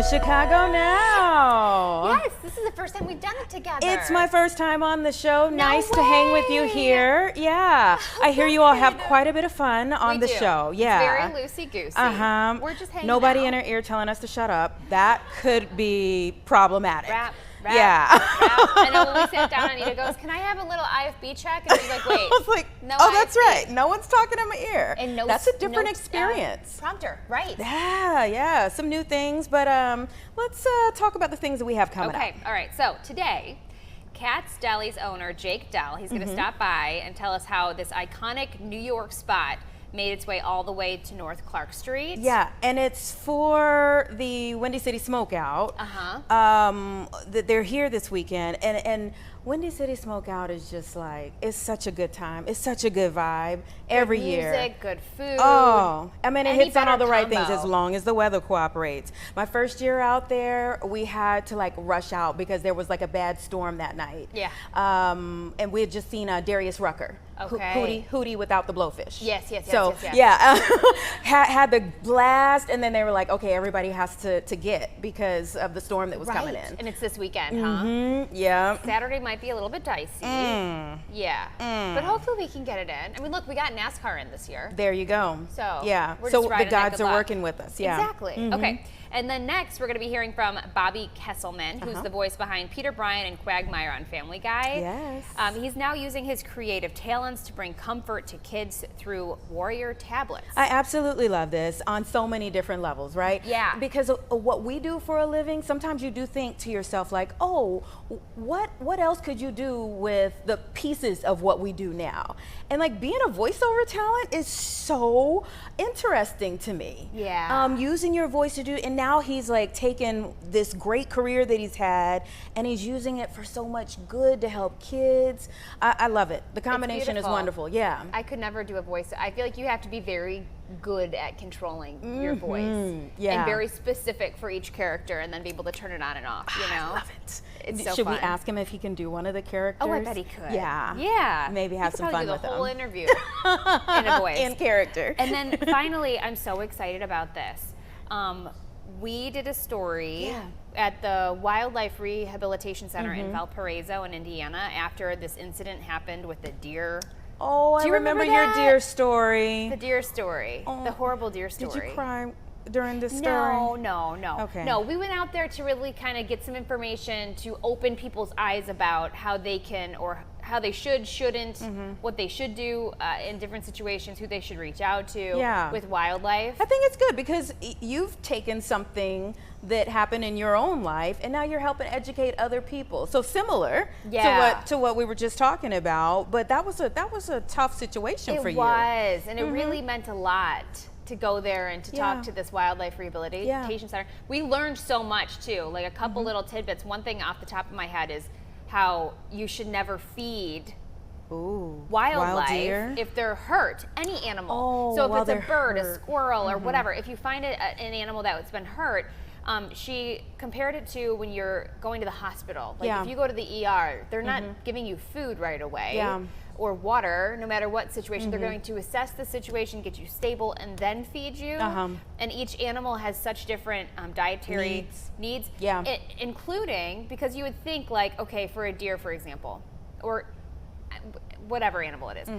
to Chicago Now. Yes, this is the first time we've done it together. It's my first time on the show. No nice to hang with you way. here. Yeah. I hear you all have quite a bit of fun on the show. Yeah. It's very loosey-goosey. We're just hanging Nobody out. in our ear telling us to shut up. That could be problematic. Rap. Yeah. And then when we sat down, Anita goes, "Can I have a little IFB check?" And she's like, "Wait." I was like, no oh, that's IFB. right. No one's talking in my ear. And that's a different experience. Prompter, right? Yeah. Some new things, but let's talk about the things that we have coming up. Okay, all right. So today, Katz Deli's owner, Jake Dell, he's going to stop by and tell us how this iconic New York spot made its way all the way to North Clark Street. Yeah, and it's for the Windy City Smokeout. They're here this weekend, and Windy City Smokeout is just like, it's such a good time. It's such a good vibe every year. Good music, good food. Oh, I mean, it Any hits on all the better right things combo. as long as the weather cooperates. My first year out there, we had to like rush out because there was like a bad storm that night. Yeah. And we had just seen Darius Rucker. Okay. Hootie without the blowfish. Yes. So yeah, had the blast, and then they were like, okay, everybody has to get because of the storm that was coming in. And it's this weekend, huh? Yeah. Saturday might be a little bit dicey. Yeah. But hopefully we can get it in. I mean, look, we got NASCAR in this year. There you go. So yeah. we're So just the riding that gods good are luck. working with us. Yeah. Exactly. Okay. And then next, we're going to be hearing from Bobby Kesselman, who's the voice behind Peter Bryan and Quagmire on Family Guy. Yes. He's now using his creative talents to bring comfort to kids through Warrior tablets. I absolutely love this on so many different levels, right? Yeah. Because of what we do for a living, sometimes you do think to yourself like, oh, what else could you do with the pieces of what we do now? And like being a voiceover talent is so interesting to me. Yeah. Using your voice to do, and now he's like taken this great career that he's had and he's using it for so much good to help kids. I love it. The combination is beautiful. wonderful. Yeah. I could never do a voice. I feel like you have to be very good at controlling your voice. Yeah. And very specific for each character and then be able to turn it on and off, you know? I love it. It's so Should fun. we ask him if he can do one of the characters? Oh, I bet he could. Yeah. Yeah. Maybe have some fun probably do with the whole him. interview in a voice. In character. And then finally, I'm so excited about this. We did a story at the Wildlife Rehabilitation Center in Valparaiso in Indiana after this incident happened with the deer. Oh, I Do you remember remember your that? deer story. The deer story. Oh. The horrible deer story. Did you cry during this story? No. Okay. No, we went out there to really kind of get some information to open people's eyes about how they can, or how they shouldn't, what they should do in different situations, who they should reach out to with wildlife. I think it's good because you've taken something that happened in your own life and now you're helping educate other people. So similar to what we were just talking about, but that was a tough situation for you. It was, and it really meant a lot to go there and to talk to this wildlife rehabilitation center. We learned so much too, like a couple little tidbits. One thing off the top of my head is how you should never feed wildlife deer? if they're hurt, any animal. Oh, so while if it's a they're bird, a hurt. squirrel, or whatever, if you find an animal that's been hurt, she compared it to when you're going to the hospital. Like if you go to the ER, they're not giving you food right away or water, no matter what situation. They're going to assess the situation, get you stable, and then feed you. And each animal has such different dietary needs, including, because you would think like, okay, for a deer, for example, or whatever animal it is,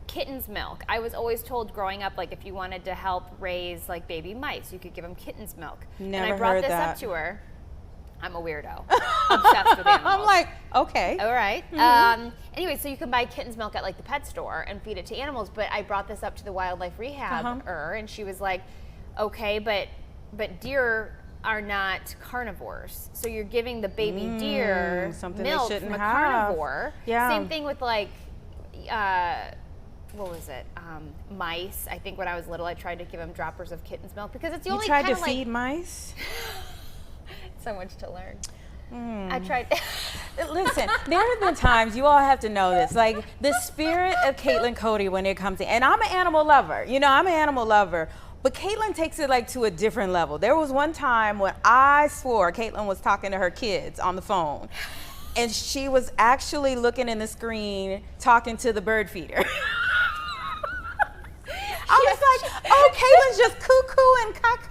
kitten's milk. I was always told growing up, like if you wanted to help raise like baby mice, you could give them kitten's milk. Never and I brought heard this that. up to her. I'm a weirdo. Obsessed with animals. I'm like, okay. All right. Anyway, so you can buy kitten's milk at like the pet store and feed it to animals. But I brought this up to the wildlife rehab and she was like, okay, but deer are not carnivores. So you're giving the baby deer something milk they shouldn't from a have. carnivore. Yeah. Same thing with like, what was it? Mice. I think when I was little, I tried to give them droppers of kitten's milk because it's the only You tried kind to of feed mice? so much to learn. I tried. Listen, there have been times, you all have to know this, like the spirit of Caitlin Cody when it comes to, and I'm an animal lover, but Caitlin takes it like to a different level. There was one time when I swore Caitlin was talking to her kids on the phone, and she was actually looking in the screen talking to the bird feeder. I was was like, oh, Caitlin's just cuckoo and caca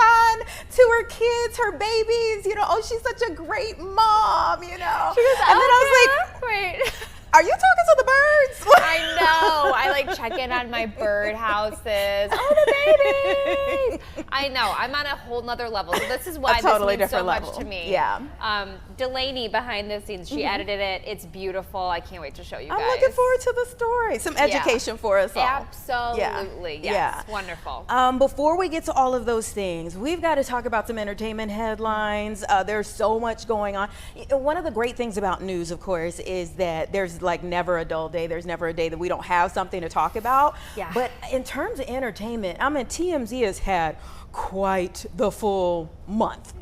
to her kids, her babies, you know, oh, she's such a great mom, you know. She goes, and then I was like, wait. Are you talking to the birds? I know. I like check in on my bird houses. Oh, the babies. I know. I'm on a whole nother level. So this is why totally this means so level. much to me. Yeah. Delaney behind the scenes, she edited it. It's beautiful. I can't wait to show you guys. I'm looking forward to the story. Some education for us all. Absolutely. Yes. Wonderful. Before we get to all of those things, we've got to talk about some entertainment headlines. There's so much going on. One of the great things about news, of course, is that there's like never a dull day. There's never a day that we don't have something to talk about. Yeah. But in terms of entertainment, I mean, TMZ has had quite the full month.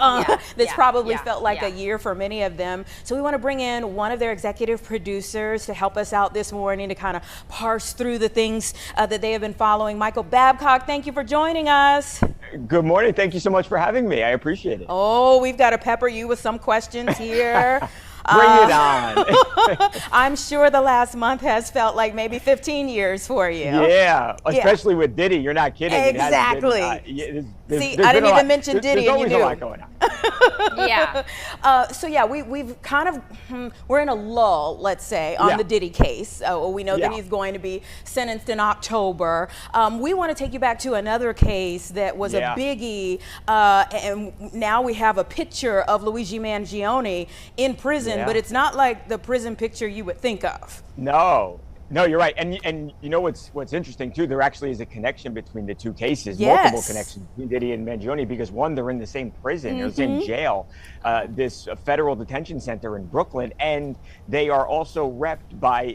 This probably felt like a year for many of them. So we want to bring in one of their executive producers to help us out this morning to kind of parse through the things that they have been following. Michael Babcock, thank you for joining us. Good morning. Thank you so much for having me. I appreciate it. Oh, we've got to pepper you with some questions here. Bring it on. I'm sure the last month has felt like maybe 15 years for you. Yeah, especially with Diddy. You're not kidding. Exactly. See, I didn't even mention Diddy, and you knew. There's always a lot going on. We've kind of, we're in a lull, let's say, on the Diddy case. We know that he's going to be sentenced in October. We want to take you back to another case that was a biggie, and now we have a picture of Luigi Mangione in prison, but it's not like the prison picture you would think of. No, you're right. And you know what's interesting too, there actually is a connection between the two cases, multiple connections between Diddy and Mangione, because one, they're in the same prison, they're in the same jail, this federal detention center in Brooklyn, and they are also repped by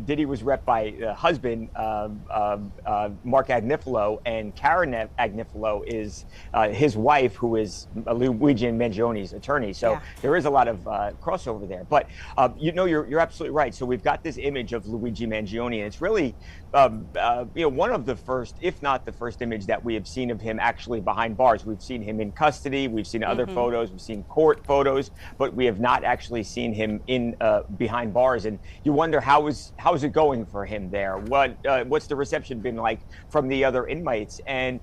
Diddy was repped by husband, Mark Agnifilo, and Karen Agnifilo is his wife, who is Luigi and Mangione's attorney. So there is a lot of crossover there. But you're absolutely right. So we've got this image of Luigi Mangione, and it's really one of the first, if not the first image that we have seen of him actually behind bars. We've seen him in custody, we've seen other photos, we've seen court photos, but we have not actually seen him in behind bars. And you wonder how's it going for him there? What's the reception been like from the other inmates? And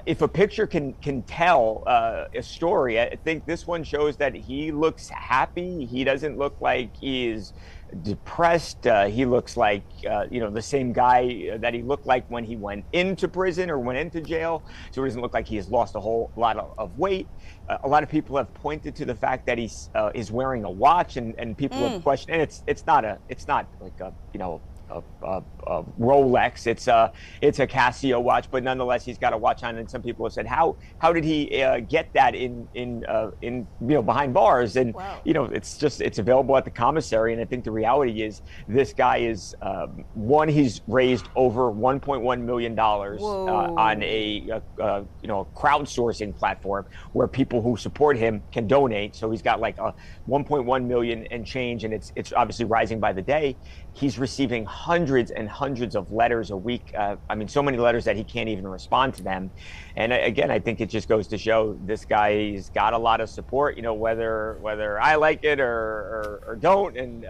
if a picture can tell a story, I think this one shows that he looks happy. He doesn't look like he is depressed. He looks like the same guy that he looked like when he went into prison or went into jail. So it doesn't look like he has lost a whole lot of weight. A lot of people have pointed to the fact that he's wearing a watch, and people have questioned. And it's not like a Rolex. It's a Casio watch, but nonetheless, he's got a watch on. And some people have said, how did he get that in behind bars? And it's available at the commissary. And I think the reality is this guy is he's raised over $1.1 million on a crowdsourcing platform where people who support him can donate. So he's got like a 1.1 million and change, and it's obviously rising by the day. He's receiving hundreds and hundreds of letters a week. So many letters that he can't even respond to them. And again, I think it just goes to show this guy's got a lot of support, whether I like it or don't. And,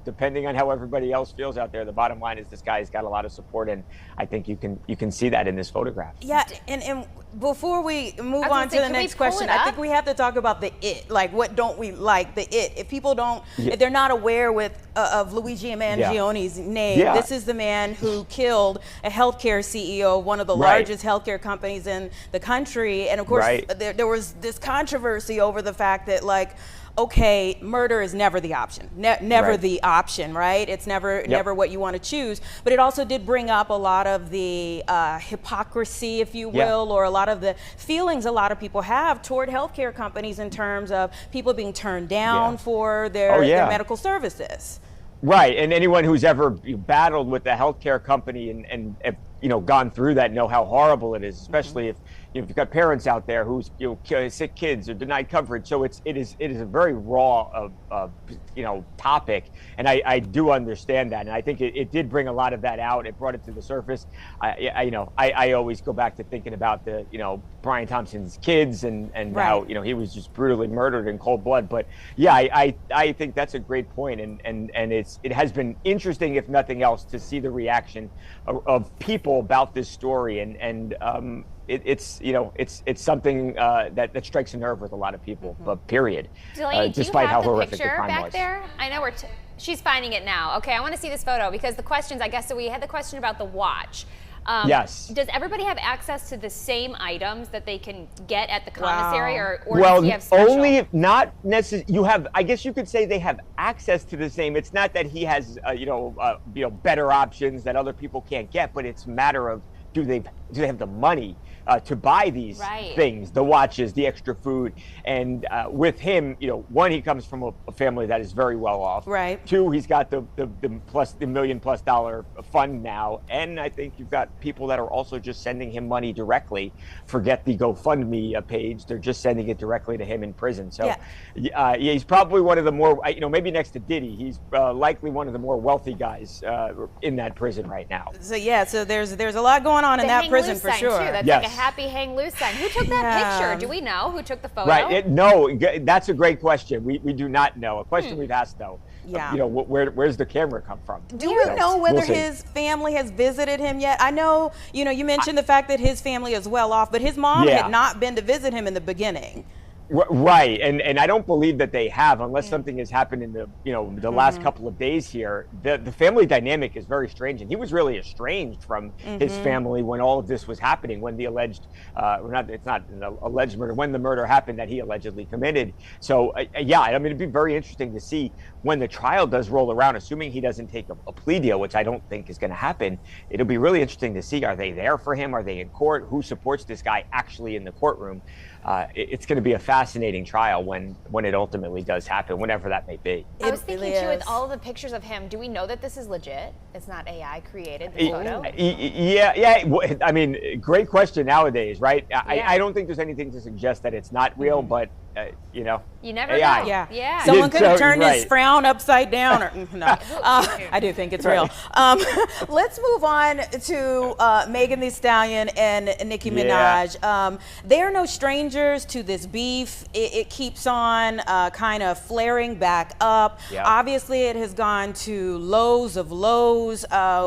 depending on how everybody else feels out there, the bottom line is this guy's got a lot of support. And I think you can see that in this photograph. Yeah. And before we move on to the next question, I think we have to talk about the it. Like, what don't we like? The it. If people don't, if they're not aware of Luigi Mangione's name, this is the man who killed a healthcare CEO of one of the largest healthcare companies in the country. And of course, there was this controversy over the fact that, like, okay, murder is never the option. Never the option, right? It's never what you want to choose. But it also did bring up a lot of the hypocrisy, if you will, or a lot of the feelings a lot of people have toward healthcare companies in terms of people being turned down for their medical services. Right, and anyone who's ever battled with a healthcare company and gone through that know how horrible it is, especially if if you've got parents out there who's sick kids or denied coverage, so it is a very raw topic, and I do understand that, and I think it did bring a lot of that out. It brought it to the surface. I always go back to thinking about the Brian Thompson's kids and right. How he was just brutally murdered in cold blood. But yeah, I think that's a great point, and it has been interesting, if nothing else, to see the reaction of people about this story, and it's something that strikes a nerve with a lot of people. Mm-hmm. But period. Delaney, despite how horrific the picture crime back was. there? I know she's finding it now. Okay, I want to see this photo because the questions. I guess so. We had the question about the watch. Yes. Does everybody have access to the same items that they can get at the commissary, wow. or does he have special? Only not necessarily. You have. I guess you could say they have access to the same. It's not that he has, better options that other people can't get, but it's a matter of do they have the money to buy these right. things, the watches, the extra food. And with him, one, he comes from a family that is very well off. Right. Two, he's got the $1 million+ fund now. And I think you've got people that are also just sending him money directly. Forget the GoFundMe page. They're just sending it directly to him in prison. So he's probably one of the more, maybe next to Diddy, he's likely one of the more wealthy guys in that prison right now. So there's a lot going on in that prison for sure. Too. That's yes. like a happy hang loose sign. Who took that picture? Do we know who took the photo? Right. No, that's a great question. We do not know. A question we've asked though. Yeah. Where's the camera come from? Do we know whether his family has visited him yet? I know, you mentioned the fact that his family is well off, but his mom had not been to visit him in the beginning. Right, and I don't believe that they have, unless something has happened in the last couple of days here. The family dynamic is very strange, and he was really estranged from his family when all of this was happening, when the alleged, it's not an alleged murder, when the murder happened that he allegedly committed. So it'd be very interesting to see when the trial does roll around, assuming he doesn't take a plea deal, which I don't think is going to happen. It'll be really interesting to see, are they there for him? Are they in court? Who supports this guy actually in the courtroom? It's going to be a fascinating trial when it ultimately does happen, whenever that may be. I was thinking too, with all of the pictures of him, do we know that this is legit? It's not AI created, the photo? Yeah. I mean, great question nowadays, right? I don't think there's anything to suggest that it's not real, but you never AI. Know. Yeah. Someone could have turned his frown upside down. I do think it's real. Let's move on to Megan Thee Stallion and Nicki Minaj. They're no strangers to this beef. It keeps on kind of flaring back up. Obviously, it has gone to lows of lows.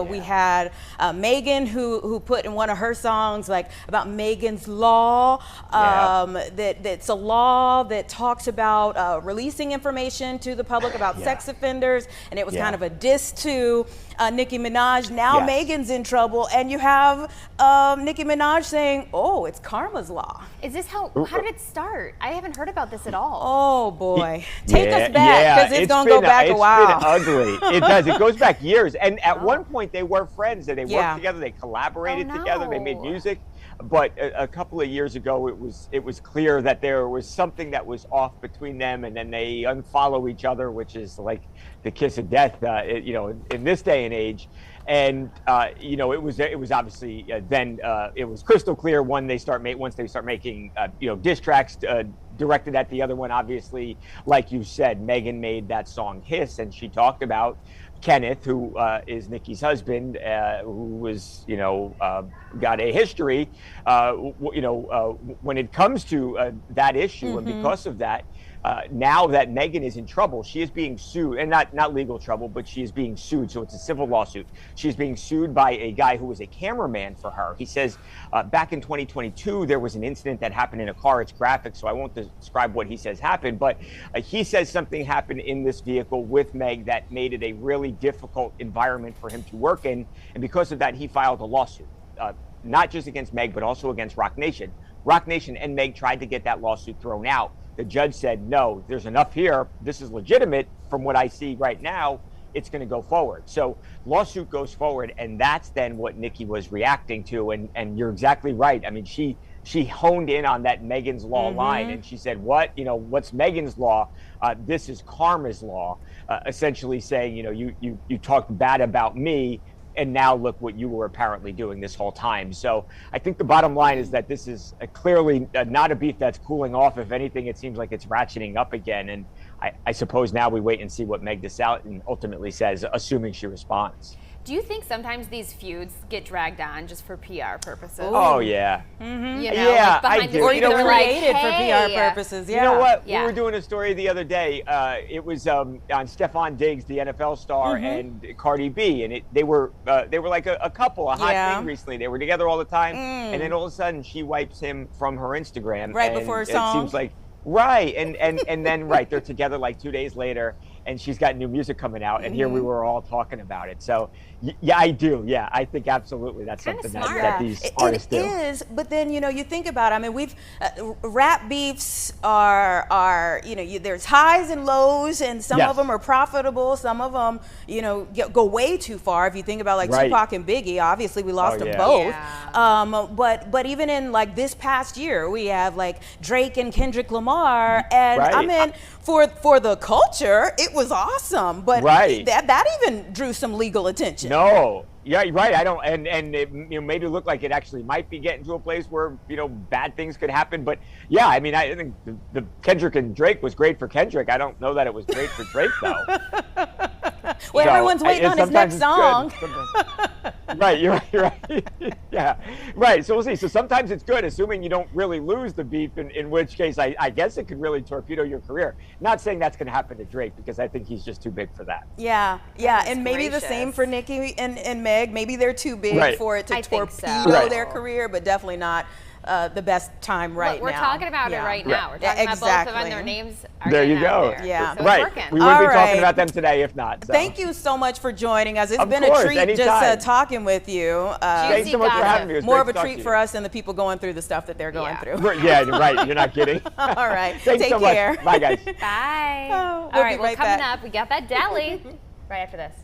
We had Megan who put in one of her songs about Megan's Law, that's a law that talks about releasing information to the public about sex offenders, and it was kind of a diss to Nicki Minaj. Now Megan's in trouble, and you have Nicki Minaj saying, "Oh, it's karma's law." Is this how did it start? I haven't heard about this at all. Oh boy, take us back, because it's gonna go back a while. It's been ugly. It does. It goes back years, and at one point they were friends, and they worked together. They collaborated together. They made music. But a couple of years ago, it was clear that there was something that was off between them, and then they unfollow each other, which is like the kiss of death, in this day and age. And it was obviously then it was crystal clear once they start making diss tracks directed at the other one. Obviously, like you said, Megan made that song "Hiss," and she talked about Kenneth, who is Nicki's husband, who was, got a history, when it comes to that issue. And because of that, now that Megan is in trouble, she is being sued, and not legal trouble, but she is being sued. So it's a civil lawsuit. She's being sued by a guy who was a cameraman for her. He says back in 2022, there was an incident that happened in a car. It's graphic, so I won't describe what he says happened, but he says something happened in this vehicle with Meg that made it a really difficult environment for him to work in. And because of that, he filed a lawsuit, not just against Meg, but also against Roc Nation. Roc Nation and Meg tried to get that lawsuit thrown out. The judge said, no, there's enough here. This is legitimate from what I see right now. It's going to go forward. So lawsuit goes forward, and that's then what Nicki was reacting to. And you're exactly right. I mean, she honed in on that Megan's Law line, and she said, what's Megan's Law? This is karma's law, essentially saying, you talked bad about me, and now look what you were apparently doing this whole time. So I think the bottom line is that this is clearly not a beef that's cooling off. If anything, it seems like it's ratcheting up again. And I suppose now we wait and see what Meg Thee Stallion ultimately says, assuming she responds. Do you think sometimes these feuds get dragged on just for PR purposes? Oh, yeah. Mm-hmm. You know, yeah, like I do. Or even created like, for hey, PR purposes. Yeah. You know what? Yeah. We were doing a story the other day. It was on Stephon Diggs, the NFL star, and Cardi B, and they were like a couple, a hot thing recently. They were together all the time, and then all of a sudden she wipes him from her Instagram right before her song. It seems like right, and then they're together like 2 days later, and she's got new music coming out, and here we were all talking about it. So yeah, I do. Yeah, I think absolutely that's Kinda something smart. that these artists do. It is, but then you think about it. I mean, we've rap beefs are there's highs and lows, and some of them are profitable. Some of them go way too far. If you think about like Tupac and Biggie, obviously we lost them both. Yeah. But even in like this past year, we have like Drake and Kendrick Lamar, and I mean for the culture, it was awesome. But that even drew some legal attention. No, yeah, right. I don't, and it made it look like it actually might be getting to a place where bad things could happen. But yeah, I mean, I think the Kendrick and Drake was great for Kendrick. I don't know that it was great for Drake though. Well, so, everyone's waiting on his next song. Right, you're right. Yeah, right. So we'll see. So sometimes it's good, assuming you don't really lose the beef, in which case I guess it could really torpedo your career. Not saying that's going to happen to Drake, because I think he's just too big for that. Yeah, and maybe the same for Nicki and Meg. Maybe they're too big for it to torpedo their career, but definitely not the best time now. We're talking about it right now. We're talking about both of them. Their names are there. You go. There. Yeah, so right. It's working. We wouldn't be talking about them today if not. So. Thank you so much for joining us. It's been course, a treat anytime. just talking with you. Thanks so much for having me. It was more of great a to treat talk for us than the people going through the stuff that they're going through. Yeah, right. You're not kidding. All right. Thanks Take so care. much. Bye, guys. Bye. All right. Well, coming up, we got that deli right after this.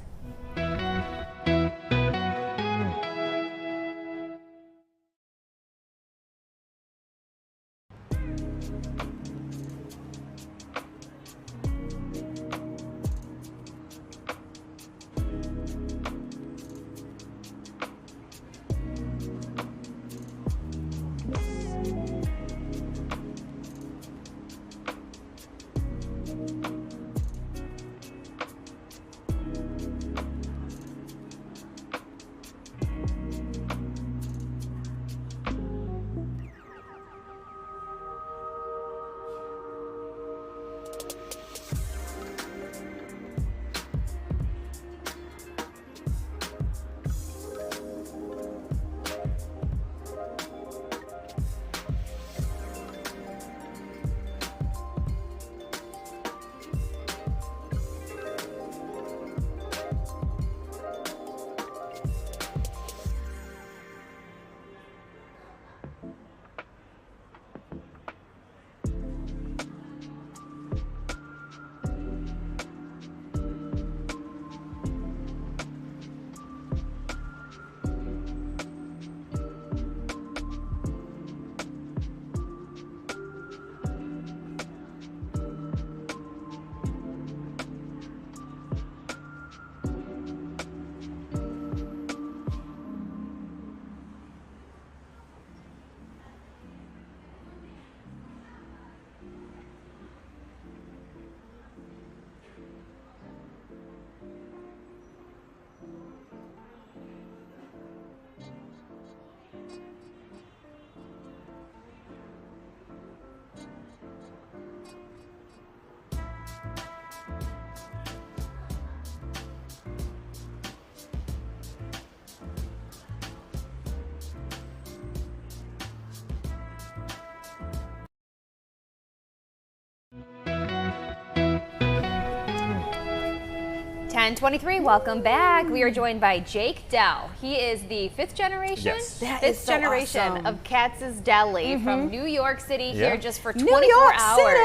.23, welcome back. We are joined by Jake Dell. He is the fifth generation awesome. of Katz's Deli from New York City here just for 24 New York hours.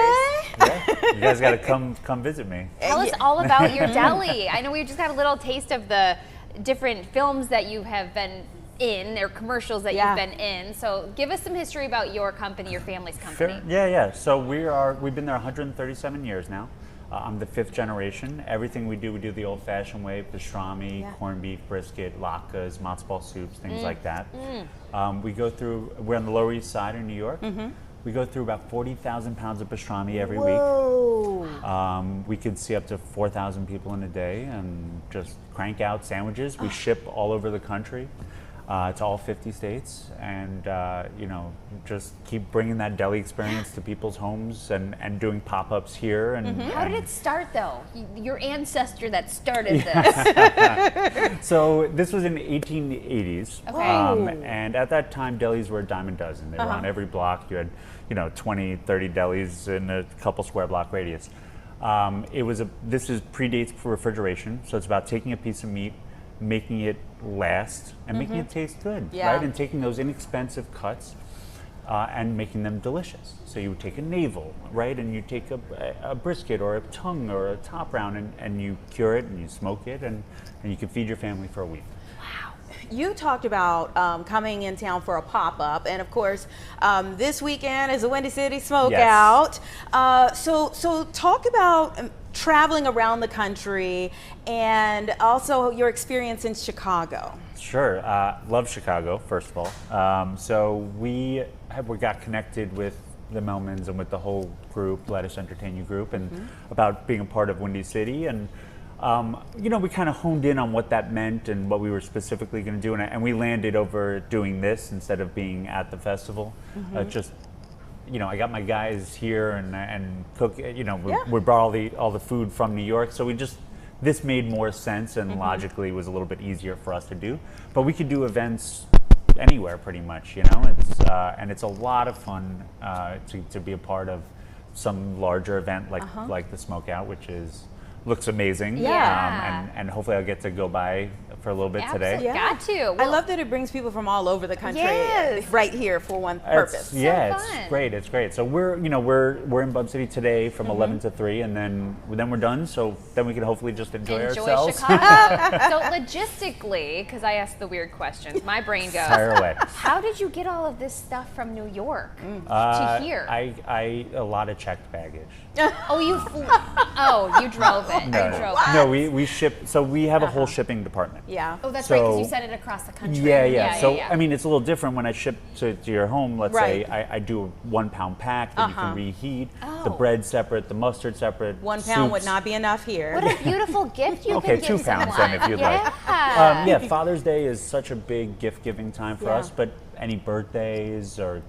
Yeah, you guys got to come visit me. Tell us all about your deli. I know we just got a little taste of the different films that you have been in, or commercials that you've been in. So give us some history about your company, your family's company. Sure. Yeah. So we've been there 137 years now. I'm the 5th generation. Everything we do the old-fashioned way: pastrami, corned beef, brisket, latkes, matzo ball soups, things like that. We're on the Lower East Side in New York. We go through about 40,000 pounds of pastrami every week. We could see up to 4,000 people in a day and just crank out sandwiches. We ship all over the country to all 50 states, and just keep bringing that deli experience to people's homes and doing pop-ups here. And how did it start, though? Your ancestor that started this. So this was in the 1880s. Okay. And at that time, delis were a dime a dozen. They were on every block. You had 20, 30 delis in a couple square block radius. This predates refrigeration, so it's about taking a piece of meat, making it last, and making it taste good, right? And taking those inexpensive cuts and making them delicious. So you would take a navel, right? And you take a brisket or a tongue or a top round, and you cure it and you smoke it, and you can feed your family for a week. You talked about coming in town for a pop-up, and of course, this weekend is the Windy City Smokeout. So talk about traveling around the country and also your experience in Chicago. Sure, love Chicago, first of all. So we got connected with the Melmans and with the whole group, Let Us Entertain You group, and about being a part of Windy City. And we kind of honed in on what that meant and what we were specifically going to do, and we landed over doing this instead of being at the festival. I got my guys here and cook. We brought all the food from New York, so this made more sense and logically was a little bit easier for us to do. But we could do events anywhere, pretty much. It's a lot of fun to be a part of some larger event like the Smokeout, which looks amazing. And hopefully I'll get to go by for a little bit today. Got to. I love that it brings people from all over the country right here for one purpose. It's great. It's great. So we're in Bub City today from 11 to 3, and then we're done. So then we can hopefully just enjoy ourselves. Chicago. So logistically, because I asked the weird questions, my brain goes, fire away. How did you get all of this stuff from New York to here? I a lot of checked baggage. You drove it. No, we ship. So we have a whole shipping department. Yeah. Oh, that's right, because you sent it across the country. So I mean, it's a little different when I ship to your home. Let's say I do a 1 pound pack that you can reheat. The bread separate, the mustard separate. 1 pound would not be enough here. What a beautiful gift you can give 2 pounds then if you'd like. Father's Day is such a big gift giving time for us, but any birthdays or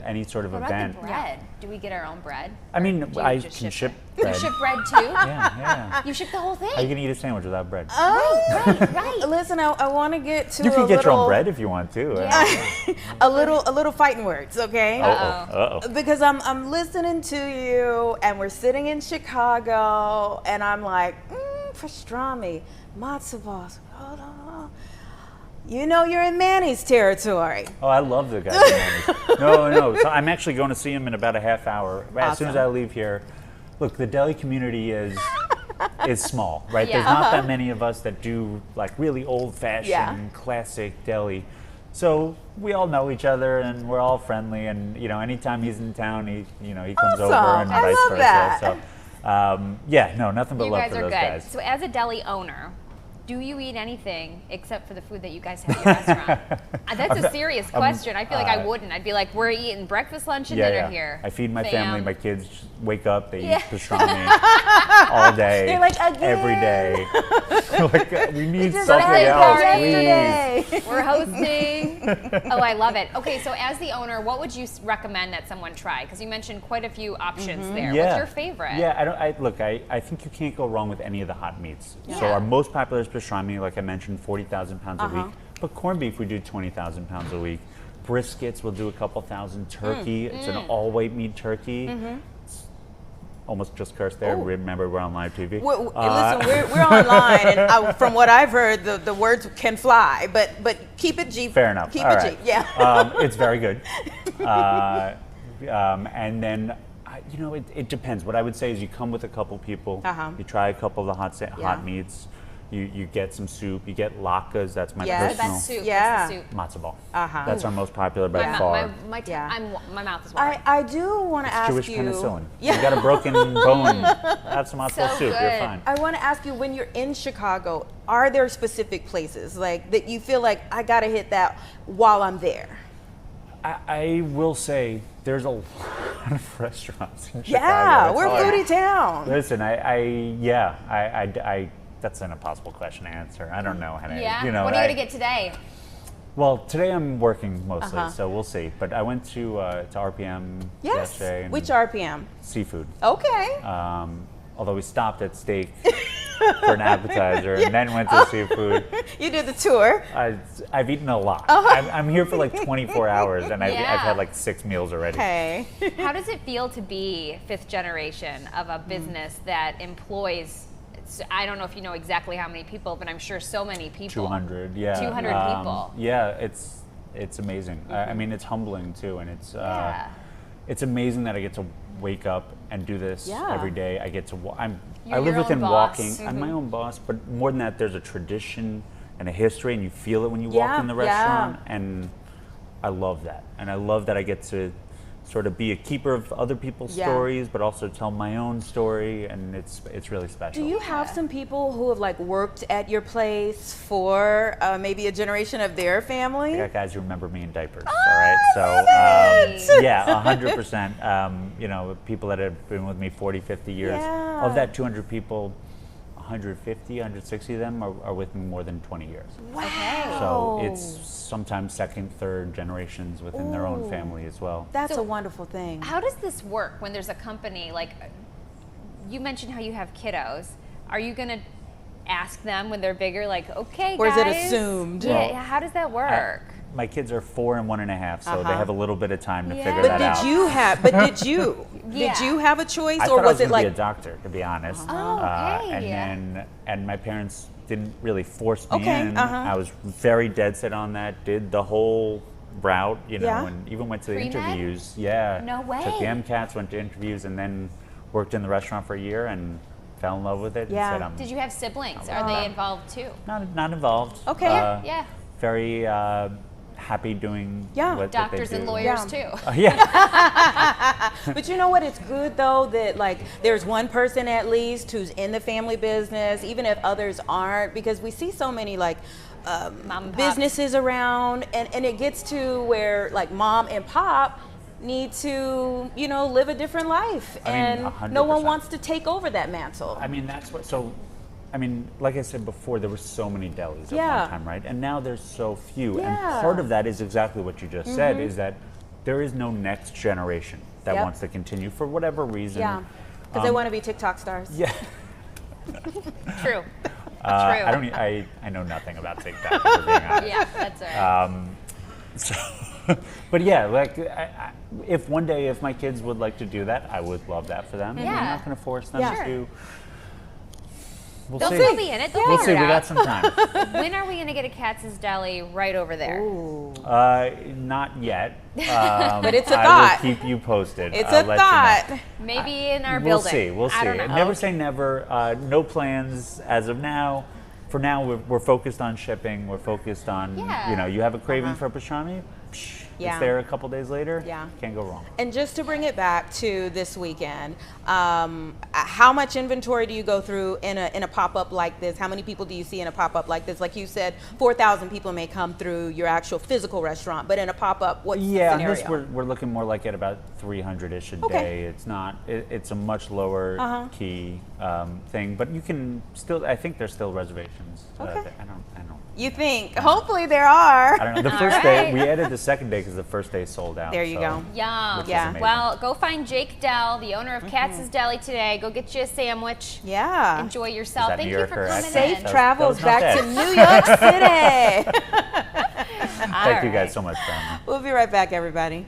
any sort of event. What about the bread? Do we get our own bread? I mean, I can ship bread. You ship bread too? Yeah. You ship the whole thing? How are you going to eat a sandwich without bread? Right. Listen, I want to get to You can get your own bread if you want to. a little fighting words, okay? Uh-oh. Because I'm listening to you, and we're sitting in Chicago, and I'm like, pastrami, matzo balls. You're in Manny's territory. Oh, I love the guy in Manny's. No. So I'm actually going to see him in about a half hour. As soon as I leave here. Look, the deli community is small, right? There's not that many of us that do like really old-fashioned, classic deli. So we all know each other, and we're all friendly. And anytime he's in town, he comes over and vice versa. That. So nothing but love for those guys. So as a deli owner, do you eat anything except for the food that you guys have at your restaurant? That's a serious question. I feel like I wouldn't. I'd be like, we're eating breakfast, lunch, and dinner here. I feed my family. My kids wake up, they eat pastrami all day, they're like, again? every day. Like, we need something else, please. We're hosting. Oh, I love it. Okay, so as the owner, what would you recommend that someone try? Because you mentioned quite a few options there. What's your favorite? I think you can't go wrong with any of the hot meats. So our most popular is pastrami, like I mentioned, 40,000 pounds a week. But corned beef, we do 20,000 pounds a week. Briskets, we'll do a couple thousand. Turkey, it's an all-white meat turkey. Almost just cursed there. Remember, we're on live TV. Listen, we're online, and from what I've heard, the words can fly, but keep it G. Fair enough. Keep all it right. G. Yeah. It's very good. And then, it depends. What I would say is you come with a couple people, you try a couple of the hot meats, You get some soup. You get latkes. That's my Yes. The personal best soup. Yeah. What's the soup? matzo ball. Uh-huh. That's our most popular by far. My mouth is watering. I do want to ask Jewish you. penicillin. Yeah. You got a broken bone. Have some matzo So soup. You're good. fine. I want to ask you, when you're in Chicago, are there specific places like that you feel like I got to hit that while I'm there? I will say there's a lot of restaurants in Chicago. Yeah, It's we're hard. foodie town. Listen, that's an impossible question to answer. I don't know how to, Yeah. you know. What are you gonna get today? Well, today I'm working mostly, Uh-huh. so we'll see. But I went to RPM Yes. yesterday. And Which RPM? seafood. Okay. Although we stopped at steak for an appetizer and then went to seafood. You did the tour. I've eaten a lot. I'm here for like 24 hours and I've had like 6 meals already. Okay. How does it feel to be fifth generation of a business that employs, I don't know if you know exactly how many people, but I'm sure so many people. 200, yeah. 200 people. Yeah, it's amazing. I mean, it's humbling too, and it's amazing that I get to wake up and do this every day. I get to I You're live your within own boss. walking. I'm my own boss, but more than that, there's a tradition and a history, and you feel it when you walk in the restaurant, and I love that. And I love that I get to sort of be a keeper of other people's stories, but also tell my own story, and it's really special. Do you have some people who have like worked at your place for maybe a generation of their family? I got guys who remember me in diapers. All right, so yeah, 100%. You know, people that have been with me 40, 50 years. Yeah. Of that 200 people, 150, 160 of them are with me more than 20 years. Wow. So it's sometimes second, third generations within their own family as well. That's So a wonderful thing. How does this work when there's a company, like you mentioned how you have kiddos? Are you gonna ask them when they're bigger, like, okay, Or guys? is it assumed? Yeah, how does that work? My kids are 4 and 1.5, so they have a little bit of time to figure Yeah. But that out. did you have? But did you? Yeah. Did you have a choice, I or thought I was it going to like? be a doctor, to be honest. Oh, okay. And my parents didn't really force me Okay, in. uh-huh. I was very dead set on that. Did the whole route, you know, Yeah. and even went to the Pre-med? interviews. Yeah. No way. Took the MCATs, went to interviews, and then worked in the restaurant for a year and fell in love with it. Yeah. And said, Did you have siblings? Are they involved too? not involved. Okay. Yeah. Very happy doing what Doctors they do. and lawyers too. Yeah. But you know what? It's good though that like there's one person at least who's in the family business, even if others aren't, because we see so many like Mom and pop. businesses around, and it gets to where like mom and pop need to, you know, live a different life, I mean, and no one 100%. wants to take over that mantle. I mean, that's what, so, I mean, like I said before, there were so many delis at Yeah. one time, right? And now there's so few. Yeah. And part of that is exactly what you just said, is that there is no next generation that Yep. wants to continue for whatever reason. Yeah, because they want to be TikTok stars. Yeah. True. I don't. I know nothing about TikTok. If we're being honest. Yeah, that's all right. So, but yeah, like if one day if my kids would like to do that, I would love that for them. Yeah. I'm not going to force them Yeah. to. We'll They'll see. still be in it. They'll We'll figure see. it We got out. some time. When are we going to get a Katz's Deli right over there? Not yet. But it's a I thought. will keep you posted. It's I'll a let you know. thought. Maybe in our We'll building. see. We'll see. I don't know. Never say never. No plans as of now. For now, we're focused on shipping. We're focused on, Yeah. you know, you have a craving for pastrami? Psh, Yeah. It's there a couple days later. Yeah. Can't go wrong. And just to bring it back to this weekend, how much inventory do you go through in a pop-up like this? How many people do you see in a pop-up like this? Like you said, 4,000 people may come through your actual physical restaurant, but in a pop-up, what's the Yeah, on scenario? this we're looking more like at about 300-ish a Okay. day. It's not. It's a much lower key thing, but you can still. I think there's still reservations. Okay. I don't. You think? Hopefully there are. I don't know. The All first day right. we added the second day because the first day sold out. There you go. Yum. Which is Yeah. amazing. Well, go find Jake Dell, the owner of Katz's Deli today. Go get you a sandwich. Yeah. Enjoy yourself. that Thank New you for Yorker coming accent? Safe in. That travels was not back to bad. New York City. Thank you guys so much, Brandon. We'll be right back, everybody.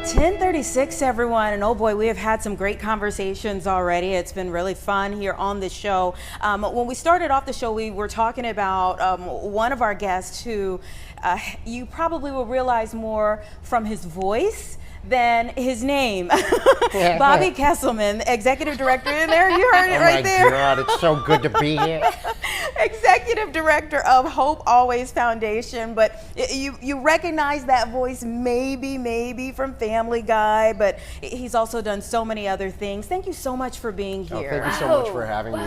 10:36, everyone, and oh boy, we have had some great conversations already. It's been really fun here on the show. When we started off the show, we were talking about one of our guests who you probably will realize more from his voice than his name. Bobby Kesselman, executive director in there. You heard it right there. Oh my God, it's so good to be here. Executive director of Hope Always Foundation, but you recognize that voice maybe from Family Guy, but he's also done so many other things. Thank you so much for being here. Oh, thank you so much for having me.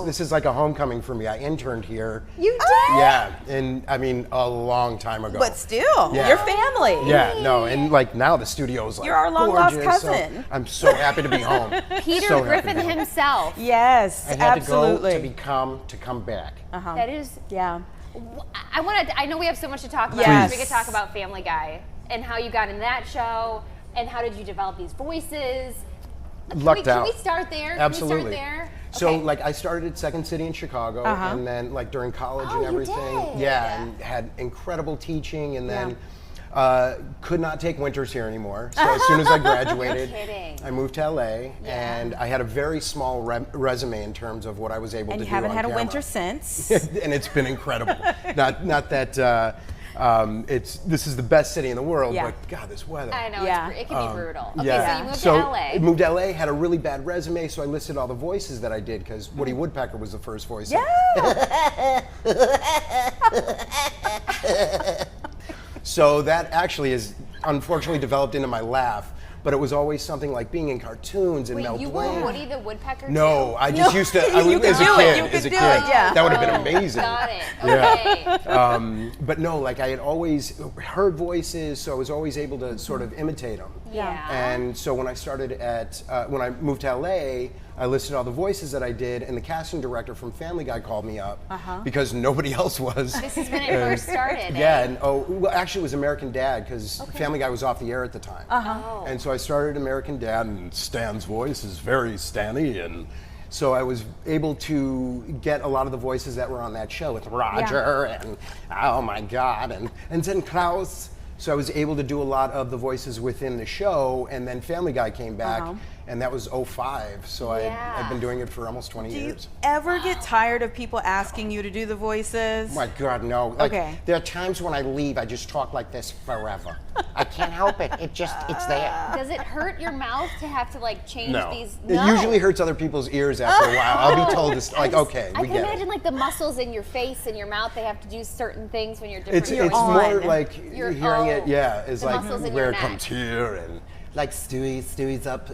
This is like a homecoming for me. I interned here. You did? Yeah, and I mean a long time ago. But still, your family. Yeah, no, and like now the studio's like you're our long-lost gorgeous, cousin. So I'm so happy to be home. Peter Griffin himself. Yes, I had absolutely. to come back. That is, yeah. I know we have so much to talk about. Yes. We could talk about Family Guy and how you got in that show and how did you develop these voices. Can we start there? Absolutely. Can we start there? So Okay. like I started at Second City in Chicago, and then like during college and you everything, did. yeah, and had incredible teaching, and then could not take winters here anymore. So as soon as I graduated, I moved to LA, and I had a very small resume in terms of what I was able to do. And you haven't on had a camera. winter since. And it's been incredible. not that this is the best city in the world, but God, this weather. I know, it can be brutal. Okay, Yeah. so you moved to LA. I moved to LA, had a really bad resume, so I listed all the voices that I did because Woody Woodpecker was the first voice. So that actually is unfortunately developed into my laugh, but it was always something like being in cartoons and Mel Wait, you Blanc. were Woody the Woodpecker No, too? I just used to. I You was, as could a do it, kid, you as could a do kid, it, yeah. that would have been amazing. Got it. Okay. But no, like I had always heard voices, so I was always able to sort of imitate them. Yeah. And so when I started when I moved to LA, I listed all the voices that I did, and the casting director from Family Guy called me up because nobody else was. This is when it first started. Yeah, and well, actually it was American Dad because Family Guy was off the air at the time. And so I started American Dad, and Stan's voice is very Stanny, and so I was able to get a lot of the voices that were on that show with Roger and oh my God, and then Klaus. So I was able to do a lot of the voices within the show, and then Family Guy came back, and that was 2005. So I've been doing it for almost 20 years. Do you ever get tired of people asking you to do the voices? Oh my God, no. Like, there are times when I leave, I just talk like this forever. I can't help it. It's there. Does it hurt your mouth to have to like change these? It usually hurts other people's ears after a while. I'll be told this, like, okay, I we can get imagine it. like the muscles in your face and your mouth, they have to do certain things when you're different. It's more like You're hearing it, on. it's The like muscles in where your it comes neck. here and like Stewie's up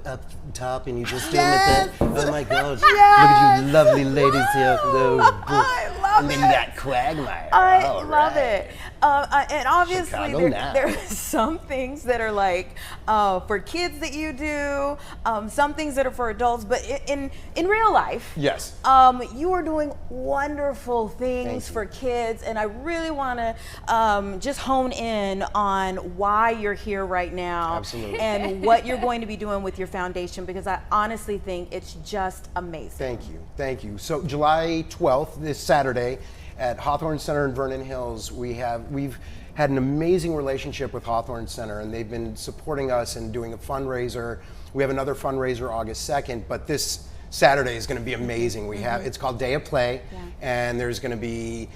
top and you just do him with it. Oh my God, look at you lovely ladies here. I love and then it. that Quagmire. I All love right. it. And obviously ChicagoNOW. there are some things that are like for kids that you do, some things that are for adults, but in real life, Yes. you are doing wonderful things for kids, and I really want to just hone in on why you're here right now. Absolutely. And what you're going to be doing with your foundation, because I honestly think it's just amazing. Thank you. So July 12th, this Saturday, at Hawthorne Center in Vernon Hills, we've had an amazing relationship with Hawthorne Center, and they've been supporting us and doing a fundraiser. We have another fundraiser August 2nd, but this Saturday is going to be amazing. It's called Day of Play, and there's going to be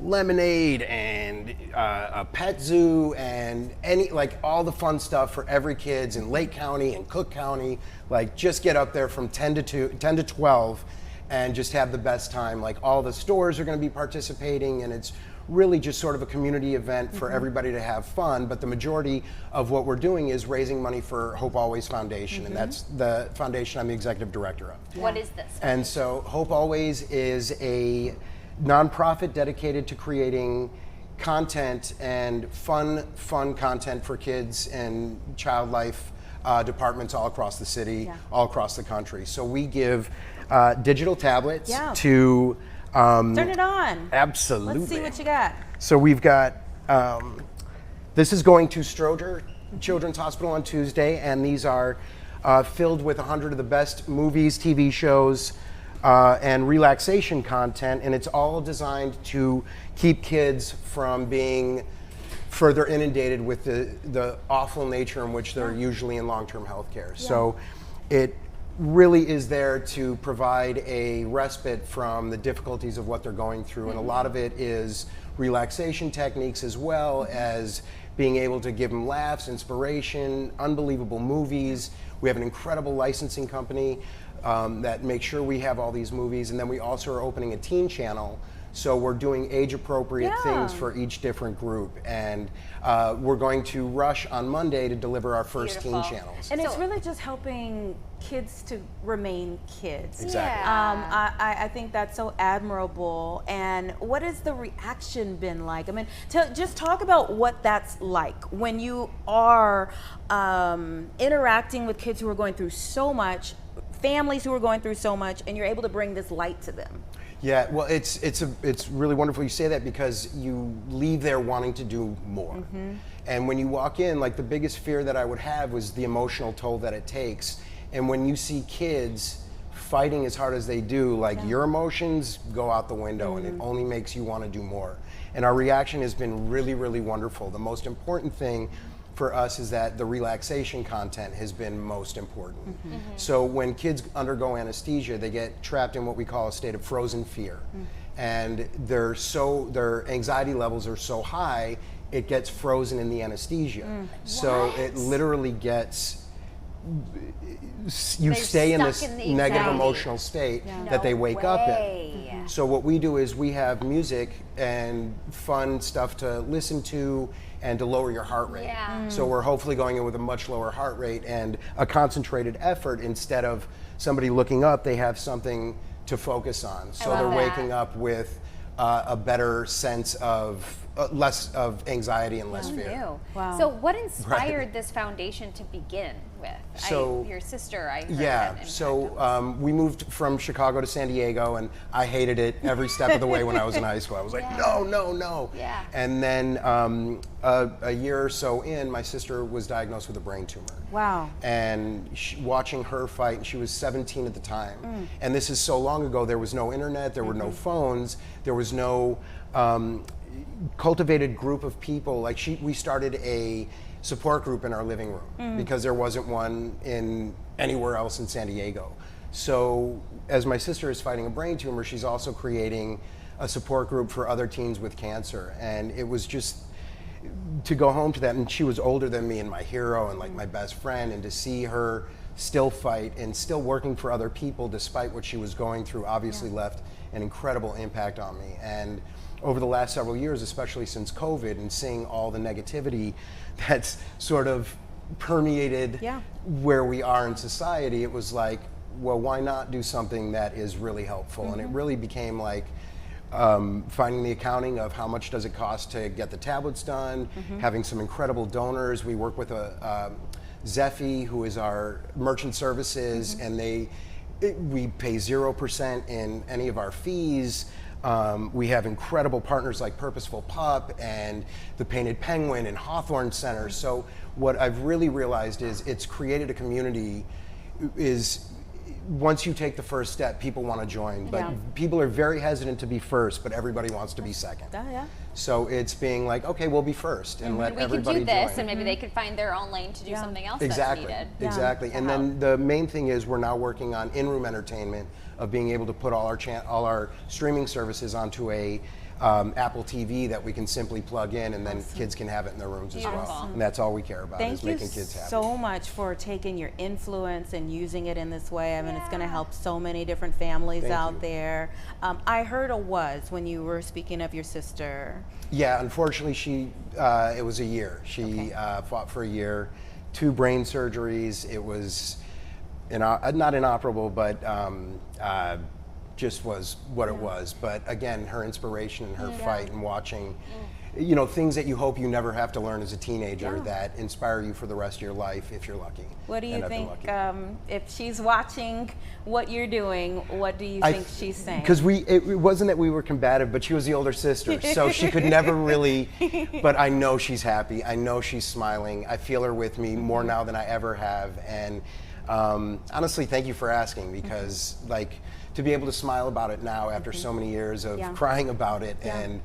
lemonade and a pet zoo and all the fun stuff for every kids in Lake County and Cook County. Like, just get up there from 10 to 12 and just have the best time. Like, all the stores are going to be participating, and it's really just sort of a community event for everybody to have fun. But the majority of what we're doing is raising money for Hope Always Foundation, and that's the foundation I'm the executive director of. What is this? And so Hope Always is a nonprofit dedicated to creating content and fun content for kids and child life departments all across the city, all across the country. So we give digital tablets to... Turn it on. Absolutely. Let's see what you got. So we've got, this is going to Stroger Children's Hospital on Tuesday, and these are filled with 100 of the best movies, TV shows, and relaxation content, and it's all designed to keep kids from being further inundated with the awful nature in which they're usually in long-term health care. So it really is there to provide a respite from the difficulties of what they're going through. And a lot of it is relaxation techniques, as well as being able to give them laughs, inspiration, unbelievable movies. We have an incredible licensing company that makes sure we have all these movies. And then we also are opening a teen channel. So we're doing age-appropriate things for each different group. And we're going to rush on Monday to deliver our first teen channels. And it's really just helping kids to remain kids. Exactly. I think that's so admirable. And what has the reaction been like? I mean, just talk about what that's like when you are interacting with kids who are going through so much, families who are going through so much, and you're able to bring this light to them. Yeah, well, it's really wonderful you say that, because you leave there wanting to do more. And when you walk in, like, the biggest fear that I would have was the emotional toll that it takes. And when you see kids fighting as hard as they do, like, your emotions go out the window, and it only makes you want to do more. And our reaction has been really, really wonderful. The most important thing for us is that the relaxation content has been most important. So when kids undergo anesthesia, they get trapped in what we call a state of frozen fear. And their anxiety levels are so high, it gets frozen in the anesthesia. So it literally gets, you stay in this negative emotional state that they wake up in. So what we do is we have music and fun stuff to listen to and to lower your heart rate. So we're hopefully going in with a much lower heart rate and a concentrated effort. Instead of somebody looking up, they have something to focus on. So they're waking up with a better sense of less of anxiety and less fear. Wow. So what inspired this foundation to begin with? So your sister, I heard. So we moved from Chicago to San Diego, and I hated it every step of the way when I was in high school. I was like, no. And then a year or so in, my sister was diagnosed with a brain tumor. Wow. And watching her fight, she was 17 at the time. And this is so long ago, there was no internet, there were no phones, there was no cultivated group of people. Like, we started a support group in our living room because there wasn't one in anywhere else in San Diego. So as my sister is fighting a brain tumor, she's also creating a support group for other teens with cancer. And it was just to go home to that, and she was older than me and my hero and like my best friend, and to see her still fight and still working for other people despite what she was going through obviously left an incredible impact on me. And over the last several years, especially since COVID, and seeing all the negativity that's sort of permeated where we are in society, it was like, well, why not do something that is really helpful? And it really became like finding the accounting of how much does it cost to get the tablets done, having some incredible donors. We work with Zephy, who is our merchant services, and we pay 0% in any of our fees. We have incredible partners like Purposeful Pup and the Painted Penguin and Hawthorne Center. So what I've really realized is it's created a community. Once you take the first step, people want to join, but people are very hesitant to be first, but everybody wants to be second. So it's being like, okay, we'll be first and let everybody join. We could do this, and maybe they could find their own lane to do something else that's needed. Exactly. And then the main thing is we're now working on in-room entertainment, of being able to put all our streaming services onto a Apple TV that we can simply plug in, and then kids can have it in their rooms as well. And that's all we care about, is making kids happy. Thank you so much for taking your influence and using it in this way. I mean, it's going to help so many different families out there. I heard a was when you were speaking of your sister. Yeah, unfortunately, it was a year. She fought for a year, 2 brain surgeries. It was not inoperable, but just was what it was. But again, her inspiration and her fight, and watching, things that you hope you never have to learn as a teenager that inspire you for the rest of your life if you're lucky. What do you think, if she's watching what you're doing, what do you think she's saying? Because it wasn't that we were combative, but she was the older sister, so she could never really, but I know she's happy. I know she's smiling. I feel her with me more now than I ever have. And honestly, thank you for asking, because to be able to smile about it now after so many years of crying about it, and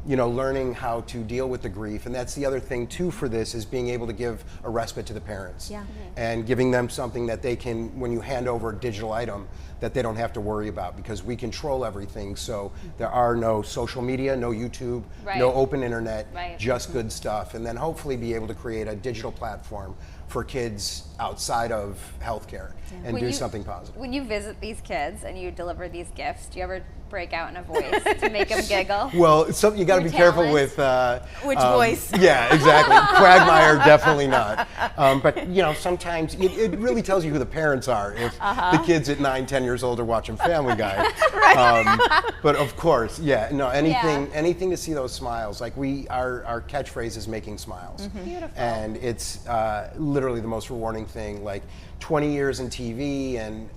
learning how to deal with the grief. And that's the other thing too for this, is being able to give a respite to the parents. Yeah. And giving them something that they can, when you hand over a digital item, that they don't have to worry about, because we control everything. So there are no social media, no YouTube, no open internet, just good stuff. And then hopefully be able to create a digital platform for kids outside of healthcare and do something positive. When you visit these kids and you deliver these gifts, do you ever break out in a voice to make them giggle? Well, you got to be careful with which voice. Yeah, exactly. Quagmire, definitely not. But sometimes it really tells you who the parents are if the kids at 9, 10 years old are watching Family Guy. But of course, anything to see those smiles. Like our catchphrase is making smiles. Beautiful. And it's literally the most rewarding thing. Like 20 years in TV, and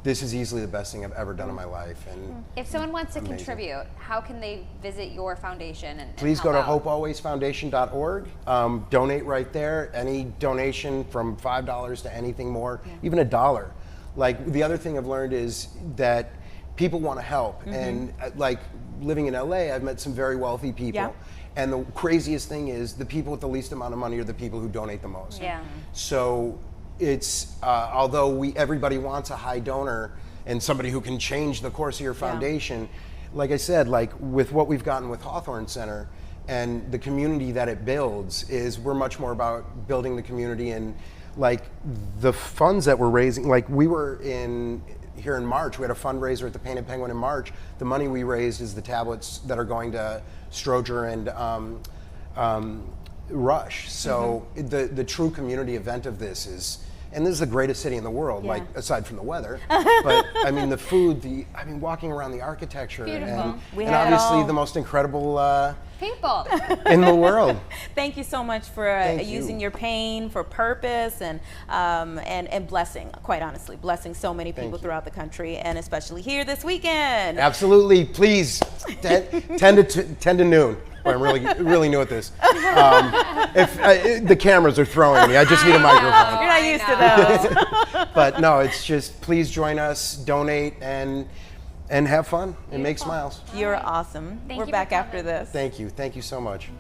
this is easily the best thing I've ever done in my life. And if someone wants to contribute, how can they visit your foundation? And please go to help out? hopealwaysfoundation.org. Donate right there. Any donation from $5 to anything more, even $1. Like, the other thing I've learned is that people want to help. And like living in LA, I've met some very wealthy people. Yeah. And the craziest thing is the people with the least amount of money are the people who donate the most. Yeah. So it's, although everybody wants a high donor and somebody who can change the course of your foundation, like I said, like with what we've gotten with Hawthorne Center and the community that it builds, is we're much more about building the community. And like the funds that we're raising, like we were here in March, we had a fundraiser at the Painted Penguin in March. The money we raised is the tablets that are going to Stroger and Rush. So the true community event of this is, and this is the greatest city in the world, like aside from the weather, but I mean the food, walking around the architecture, and obviously the most incredible people in the world. Thank you so much for using your pain for purpose and blessing, quite honestly, blessing so many people throughout the country, and especially here this weekend. Absolutely, please, 10 to noon. Boy, I'm really new at this. If the cameras are throwing at me, I just need a microphone. You're not used to those. But no, it's just, please join us, donate, and have fun and make smiles. You're awesome. We're back after this. Thank you so much.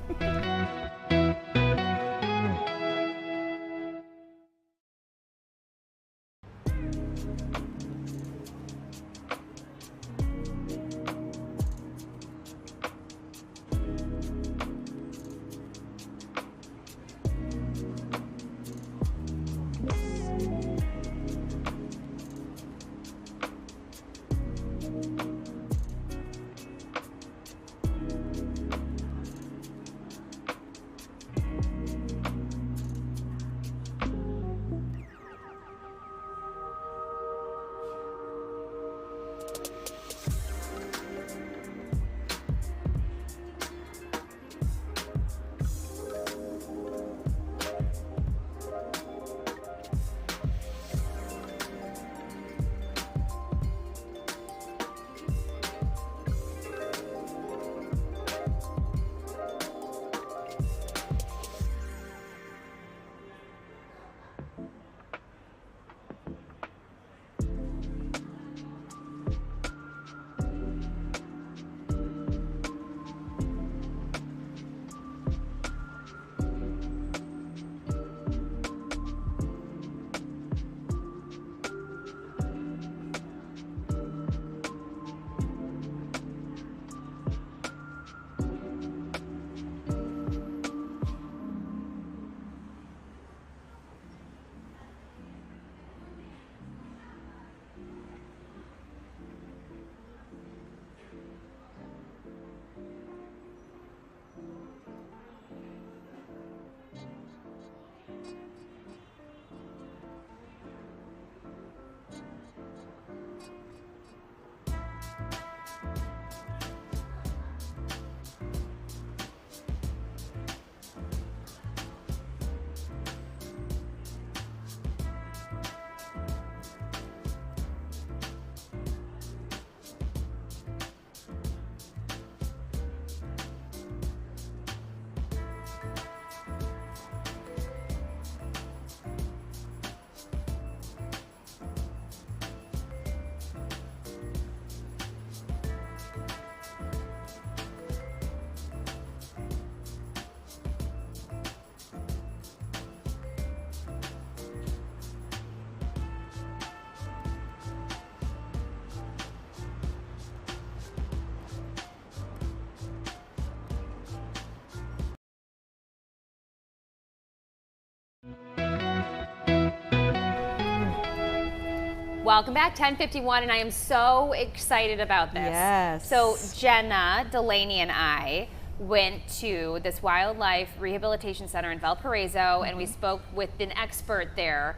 Welcome back, 10:51, and I am so excited about this. Yes. So Jenna, Delaney, and I went to this wildlife rehabilitation center in Valparaiso, and we spoke with an expert there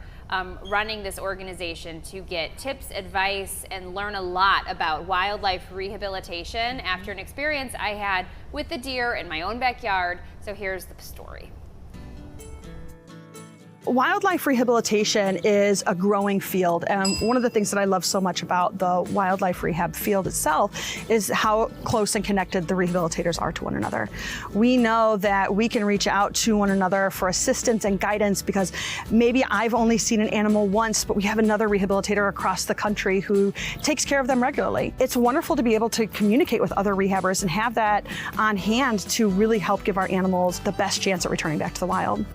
running this organization to get tips, advice, and learn a lot about wildlife rehabilitation after an experience I had with the deer in my own backyard. So here's the story. Wildlife rehabilitation is a growing field, and one of the things that I love so much about the wildlife rehab field itself is how close and connected the rehabilitators are to one another. We know that we can reach out to one another for assistance and guidance because maybe I've only seen an animal once, but we have another rehabilitator across the country who takes care of them regularly. It's wonderful to be able to communicate with other rehabbers and have that on hand to really help give our animals the best chance at returning back to the wild.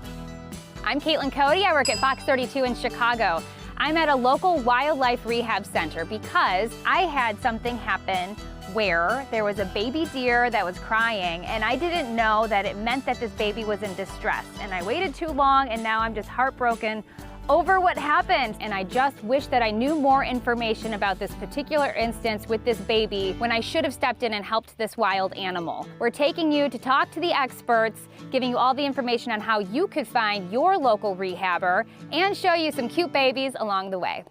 I'm Caitlin Cody. I work at Fox 32 in Chicago. I'm at a local wildlife rehab center because I had something happen where there was a baby deer that was crying, and I didn't know that it meant that this baby was in distress. And I waited too long, and now I'm just heartbroken over what happened. And I just wish that I knew more information about this particular instance with this baby when I should have stepped in and helped this wild animal. We're taking you to talk to the experts, giving you all the information on how you could find your local rehabber and show you some cute babies along the way.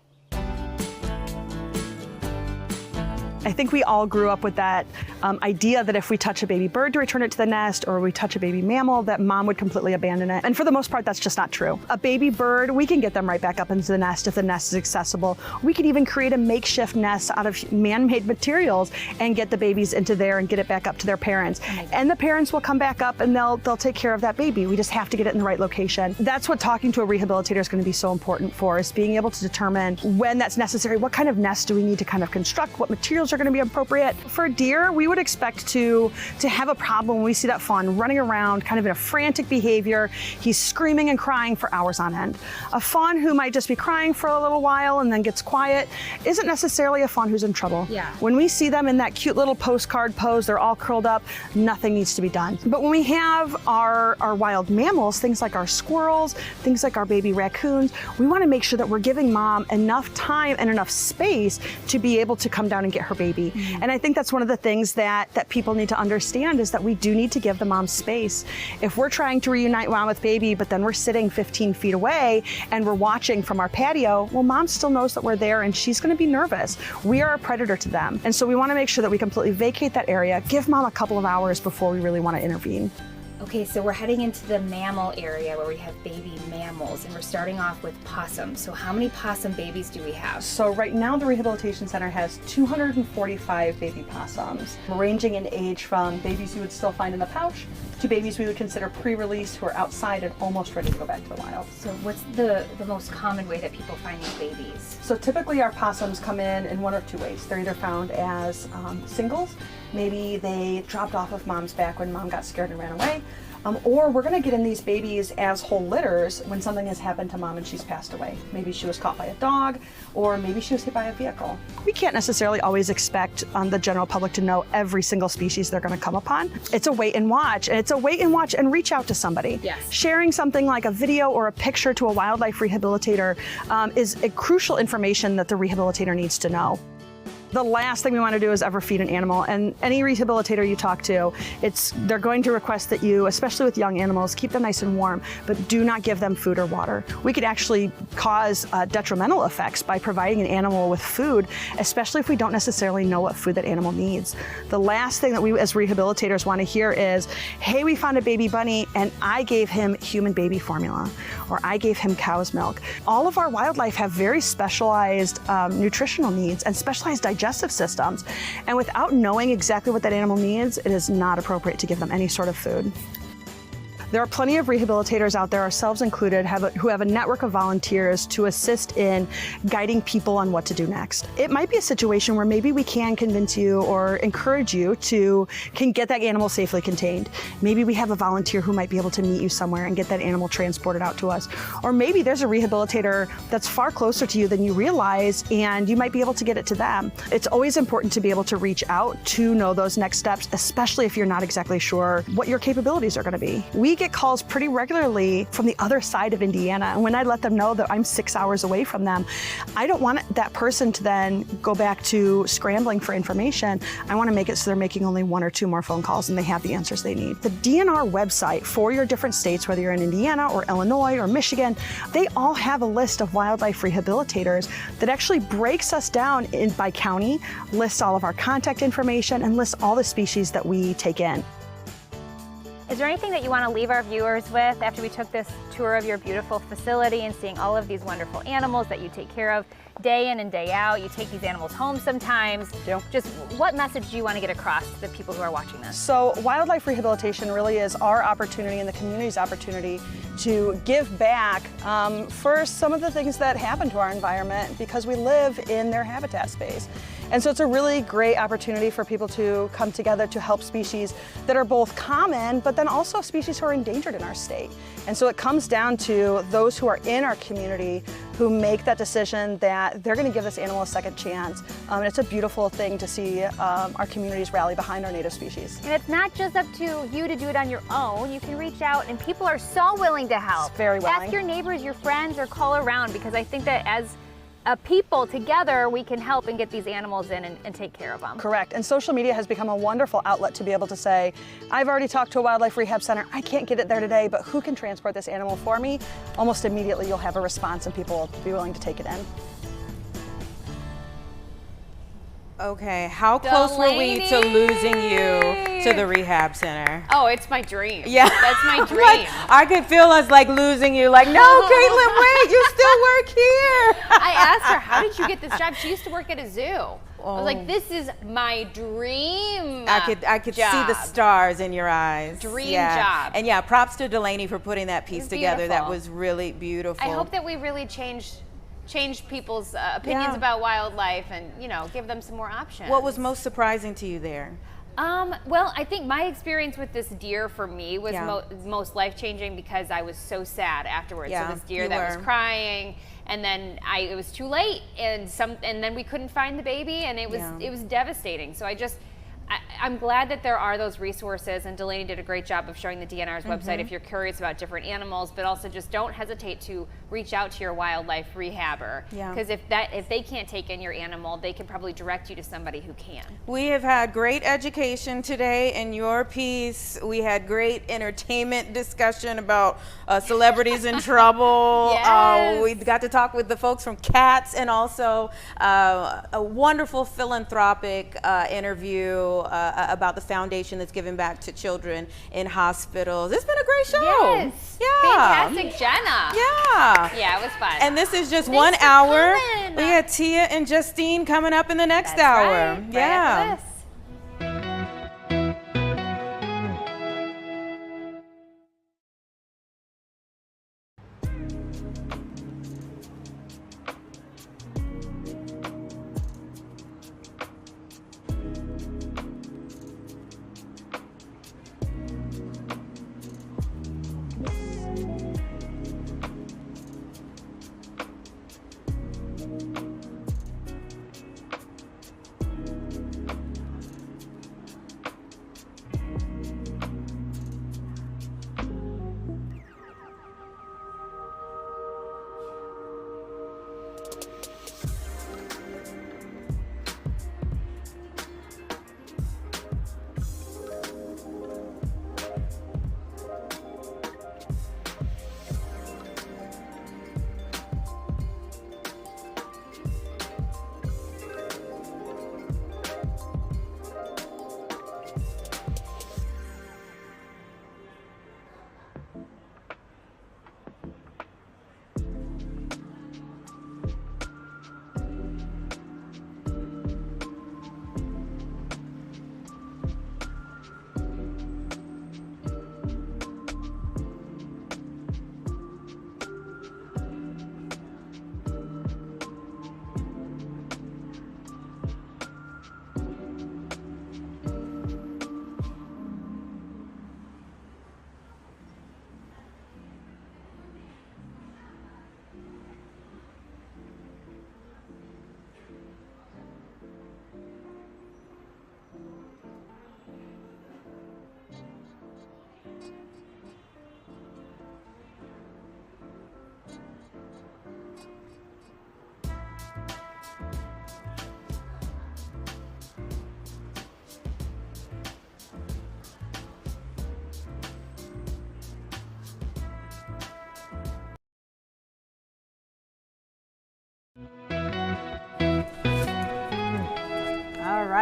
I think we all grew up with that idea that if we touch a baby bird to return it to the nest, or we touch a baby mammal, that mom would completely abandon it. And for the most part, that's just not true. A baby bird, we can get them right back up into the nest if the nest is accessible. We can even create a makeshift nest out of man-made materials and get the babies into there and get it back up to their parents. And the parents will come back up and they'll take care of that baby. We just have to get it in the right location. That's what talking to a rehabilitator is going to be so important for, is being able to determine when that's necessary. What kind of nest do we need to kind of construct? What materials are going to be appropriate? For deer, we would expect to have a problem when we see that fawn running around kind of in a frantic behavior. He's screaming and crying for hours on end. A fawn who might just be crying for a little while and then gets quiet isn't necessarily a fawn who's in trouble. Yeah. When we see them in that cute little postcard pose, they're all curled up, nothing needs to be done. But when we have our wild mammals, things like our squirrels, things like our baby raccoons, we want to make sure that we're giving mom enough time and enough space to be able to come down and get her baby. And I think that's one of the things that people need to understand, is that we do need to give the mom space. If we're trying to reunite mom with baby, but then we're sitting 15 feet away and we're watching from our patio, well, mom still knows that we're there and she's going to be nervous. We are a predator to them. And so we want to make sure that we completely vacate that area, give mom a couple of hours before we really want to intervene. Okay, so we're heading into the mammal area where we have baby mammals, and we're starting off with possums. So how many possum babies do we have? So right now the Rehabilitation Center has 245 baby possums, ranging in age from babies you would still find in the pouch to babies we would consider pre-release who are outside and almost ready to go back to the wild. So what's the most common way that people find these babies? So typically our possums come in one of two ways. They're either found as singles, maybe they dropped off of mom's back when mom got scared and ran away, or we're going to get in these babies as whole litters when something has happened to mom and she's passed away. Maybe she was caught by a dog, or maybe she was hit by a vehicle. We can't necessarily always expect the general public to know every single species they're going to come upon. It's a wait and watch, and it's a wait and watch and reach out to somebody. Yes. Sharing something like a video or a picture to a wildlife rehabilitator is a crucial information that the rehabilitator needs to know. The last thing we want to do is ever feed an animal, and any rehabilitator you talk to, they're going to request that you, especially with young animals, keep them nice and warm, but do not give them food or water. We could actually cause detrimental effects by providing an animal with food, especially if we don't necessarily know what food that animal needs. The last thing that we as rehabilitators want to hear is, hey, we found a baby bunny and I gave him human baby formula, or I gave him cow's milk. All of our wildlife have very specialized nutritional needs and specialized digestive systems, and without knowing exactly what that animal needs, it is not appropriate to give them any sort of food. There are plenty of rehabilitators out there, ourselves included, who have a network of volunteers to assist in guiding people on what to do next. It might be a situation where maybe we can convince you or encourage you can get that animal safely contained. Maybe we have a volunteer who might be able to meet you somewhere and get that animal transported out to us. Or maybe there's a rehabilitator that's far closer to you than you realize, and you might be able to get it to them. It's always important to be able to reach out to know those next steps, especially if you're not exactly sure what your capabilities are going to be. We get calls pretty regularly from the other side of Indiana. And when I let them know that I'm 6 hours away from them, I don't want that person to then go back to scrambling for information. I want to make it so they're making only 1 or 2 more phone calls and they have the answers they need. The DNR website for your different states, whether you're in Indiana or Illinois or Michigan, they all have a list of wildlife rehabilitators that actually breaks us down by county, lists all of our contact information, and lists all the species that we take in. Is there anything that you want to leave our viewers with after we took this tour of your beautiful facility and seeing all of these wonderful animals that you take care of day in and day out? You take these animals home sometimes. Just what message do you want to get across to the people who are watching this? So wildlife rehabilitation really is our opportunity and the community's opportunity to give back for some of the things that happen to our environment because we live in their habitat space. And so it's a really great opportunity for people to come together to help species that are both common, but then also species who are endangered in our state. And so it comes down to those who are in our community who make that decision that they're going to give this animal a second chance. And it's a beautiful thing to see our communities rally behind our native species. And it's not just up to you to do it on your own. You can reach out, and people are so willing to help. It's very willing. Ask your neighbors, your friends, or call around, because I think that as people together, we can help and get these animals in and take care of them. Correct. And social media has become a wonderful outlet to be able to say, I've already talked to a wildlife rehab center, I can't get it there today, but who can transport this animal for me? Almost immediately you'll have a response and people will be willing to take it in. Okay, how close were we to losing you to the rehab center? Oh, it's my dream. Yeah. That's my dream. Like, I could feel us like losing you, like, no, Caitlin, wait, you still work here. I asked her, how did you get this job? She used to work at a zoo. I was like, this is my dream I could see job. the stars in your eyes. Dream job. And yeah, props to Delaney for putting that piece together. Beautiful. That was really beautiful. I hope that we really change people's opinions about wildlife and, you know, give them some more options. What was most surprising to you there? Well, I think my experience with this deer for me was most life-changing because I was so sad afterwards. Yeah, so this deer that was crying, and then it was too late, and then we couldn't find the baby, and it was devastating. So I'm glad that there are those resources, and Delaney did a great job of showing the DNR's website if you're curious about different animals, but also just don't hesitate to reach out to your wildlife rehabber. Because if they can't take in your animal, they can probably direct you to somebody who can. We have had great education today in your piece. We had great entertainment discussion about celebrities in trouble. Yes. We got to talk with the folks from Katz, and also a wonderful philanthropic interview about the foundation that's giving back to children in hospitals. It's been a great show. Yes. Yeah. Fantastic, Jenna. Yeah. Yeah, it was fun. And this is just Thanks 1 for hour. coming. We got Tia and Justine coming up in the next That's hour. right. Right Yeah. after this.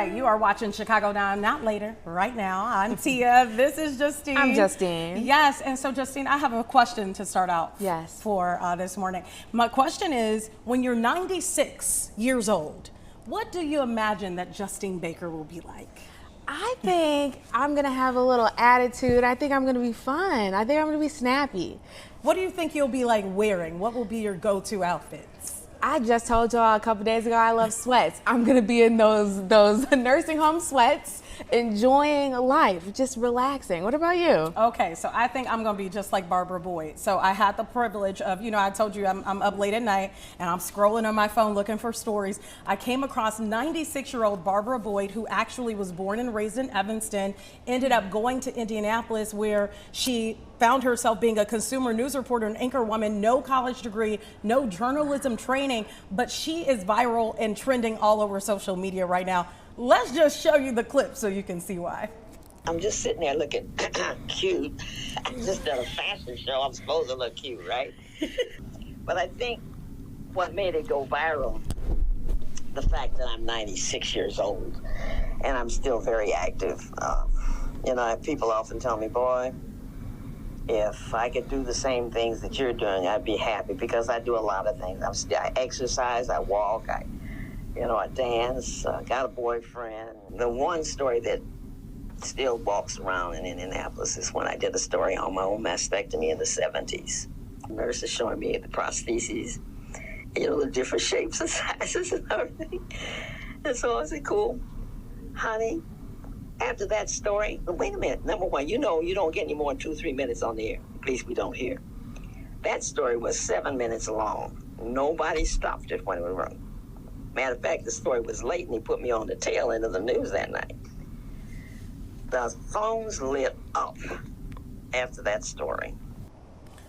right, you are watching Chicago Now, not later, right now. I'm Tia, this is Justine. I'm Justine. Yes, and so Justine, I have a question to start out for this morning. My question is, when you're 96 years old, what do you imagine that Justine Baker will be like? I think I'm gonna have a little attitude. I think I'm gonna be fun. I think I'm gonna be snappy. What do you think you'll be like wearing? What will be your go-to outfits? I just told y'all a couple days ago I love sweats. I'm gonna be in those nursing home sweats, enjoying life, just relaxing. What about you? Okay, so I think I'm gonna be just like Barbara Boyd. So I had the privilege of, I told you I'm up late at night and I'm scrolling on my phone looking for stories. I came across 96-year-old Barbara Boyd, who actually was born and raised in Evanston, ended up going to Indianapolis, where she found herself being a consumer news reporter and anchor woman, no college degree, no journalism training, but she is viral and trending all over social media right now. Let's just show you the clip so you can see why. I'm just sitting there looking cute. I just done a fashion show. I'm supposed to look cute, right? But I think what made it go viral, the fact that I'm 96 years old and I'm still very active. People often tell me, boy, if I could do the same things that you're doing, I'd be happy, because I do a lot of things. I exercise, I walk, I dance, got a boyfriend. The one story that still walks around in Indianapolis is when I did a story on my own mastectomy in the 70s. The nurse is showing me the prostheses, the different shapes and sizes and everything. And so I said, cool, honey, after that story, wait a minute. Number one, you don't get any more than 2-3 minutes on the air. At least we don't hear. That story was 7 minutes long. Nobody stopped it when it was wrong. Matter of fact, the story was late and he put me on the tail end of the news that night. The phones lit up after that story.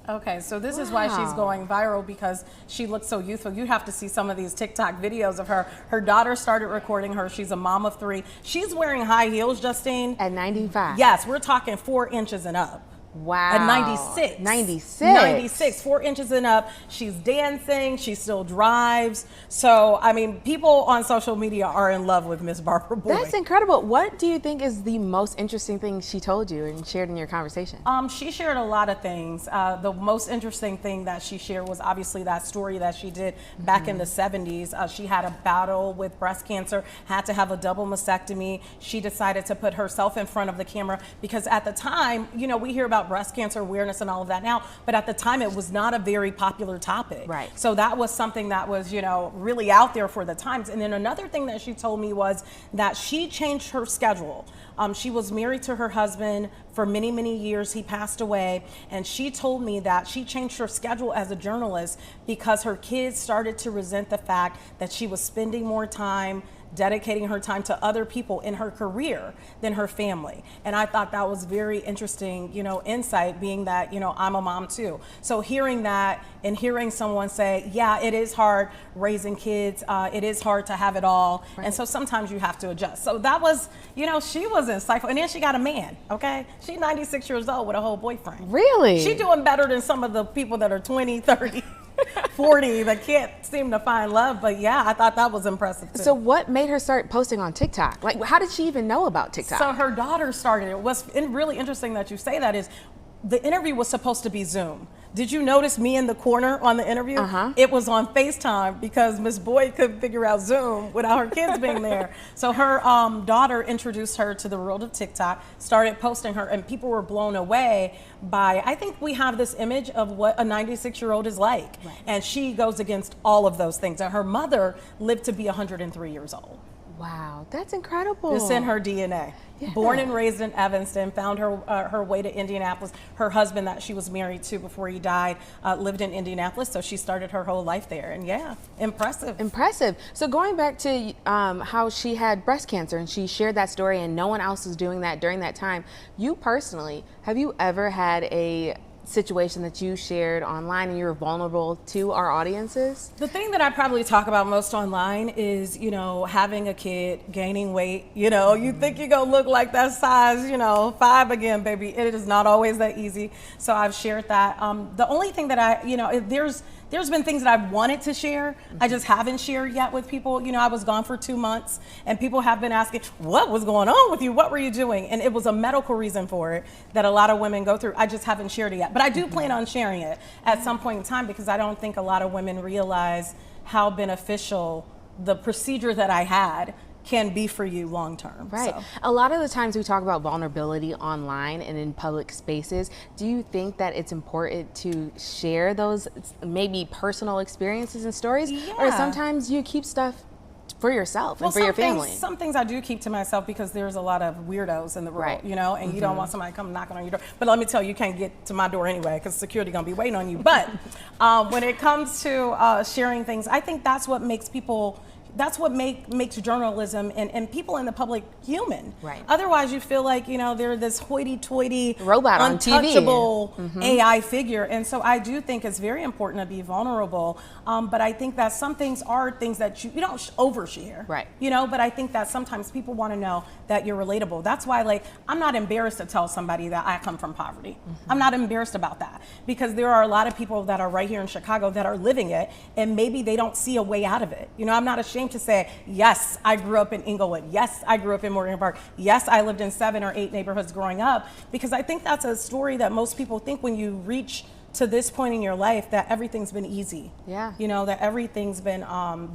Okay, so this is why she's going viral, because she looks so youthful. You have to see some of these TikTok videos of her. Her daughter started recording her. She's a mom of 3. She's wearing high heels, Justine. At 95? Yes, we're talking 4 inches and up. Wow. At 96. 96. 96, 4 inches and up. She's dancing. She still drives. So, people on social media are in love with Miss Barbara Boyd. That's incredible. What do you think is the most interesting thing she told you and shared in your conversation? She shared a lot of things. The most interesting thing that she shared was obviously that story that she did back in the 70s. She had a battle with breast cancer, had to have a double mastectomy. She decided to put herself in front of the camera because at the time, we hear about breast cancer awareness and all of that now, but at the time it was not a very popular topic. Right. So that was something that was, really out there for the times. And then another thing that she told me was that she changed her schedule. She was married to her husband for many, many years. He passed away. And she told me that she changed her schedule as a journalist because her kids started to resent the fact that she was spending more time dedicating her time to other people in her career than her family. And I thought that was very interesting, insight, being that, I'm a mom too. So hearing that and hearing someone say, yeah, it is hard raising kids. It is hard to have it all. Right. And so sometimes you have to adjust. So that was, she was insightful. And then she got a man, okay? She's 96 years old with a whole boyfriend. Really? She's doing better than some of the people that are 20, 30. 40 that can't seem to find love. But yeah, I thought that was impressive too. So what made her start posting on TikTok? Like, how did she even know about TikTok? So her daughter started it. What's really interesting that you say that is the interview was supposed to be Zoom. Did you notice me in the corner on the interview? It was on FaceTime because Miss Boyd couldn't figure out Zoom without her kids being there. So her daughter introduced her to the world of TikTok, started posting her, and people were blown away by, I think we have this image of what a 96-year-old is like. Right. And she goes against all of those things. And her mother lived to be 103 years old. Wow, that's incredible. It's in her DNA. Yeah. Born and raised in Evanston, found her way to Indianapolis. Her husband that she was married to before he died lived in Indianapolis, so she started her whole life there. And yeah, impressive. Impressive. So going back to how she had breast cancer and she shared that story and no one else was doing that during that time, you personally, have you ever had a situation that you shared online and you were vulnerable to our audiences? The thing that I probably talk about most online is, you know, having a kid, gaining weight. You know, you think you're gonna look like that size, you know, 5 again, baby. It is not always that easy. So I've shared that. The only thing that there's been things that I've wanted to share, I just haven't shared yet with people. You know, I was gone for 2 months and people have been asking, what was going on with you? What were you doing? And it was a medical reason for it that a lot of women go through. I just haven't shared it yet. But I do plan on sharing it at some point in time because I don't think a lot of women realize how beneficial the procedure that I had can be for you long term. Right. So. A lot of the times we talk about vulnerability online and in public spaces. Do you think that it's important to share those maybe personal experiences and stories? Yeah. Or sometimes you keep stuff for yourself and for your family? Some things I do keep to myself because there's a lot of weirdos in the world, right. You know, and you don't want somebody come knocking on your door. But let me tell you, you can't get to my door anyway because security gonna be waiting on you. But when it comes to sharing things, I think that's what makes people, that's what makes journalism and people in the public human. Right. Otherwise, you feel like, you know, they're this hoity-toity, robot on TV, untouchable AI figure. And so I do think it's very important to be vulnerable. But I think that some things are things that you don't overshare. Right. You know, but I think that sometimes people want to know that you're relatable. That's why, like, I'm not embarrassed to tell somebody that I come from poverty. I'm not embarrassed about that because there are a lot of people that are right here in Chicago that are living it and maybe they don't see a way out of it. You know, I'm not ashamed to say, yes, I grew up in Inglewood. Yes, I grew up in Morgan Park. Yes, I lived in 7 or 8 neighborhoods growing up, because I think that's a story that most people think when you reach to this point in your life that everything's been easy. Yeah. You know, that everything's been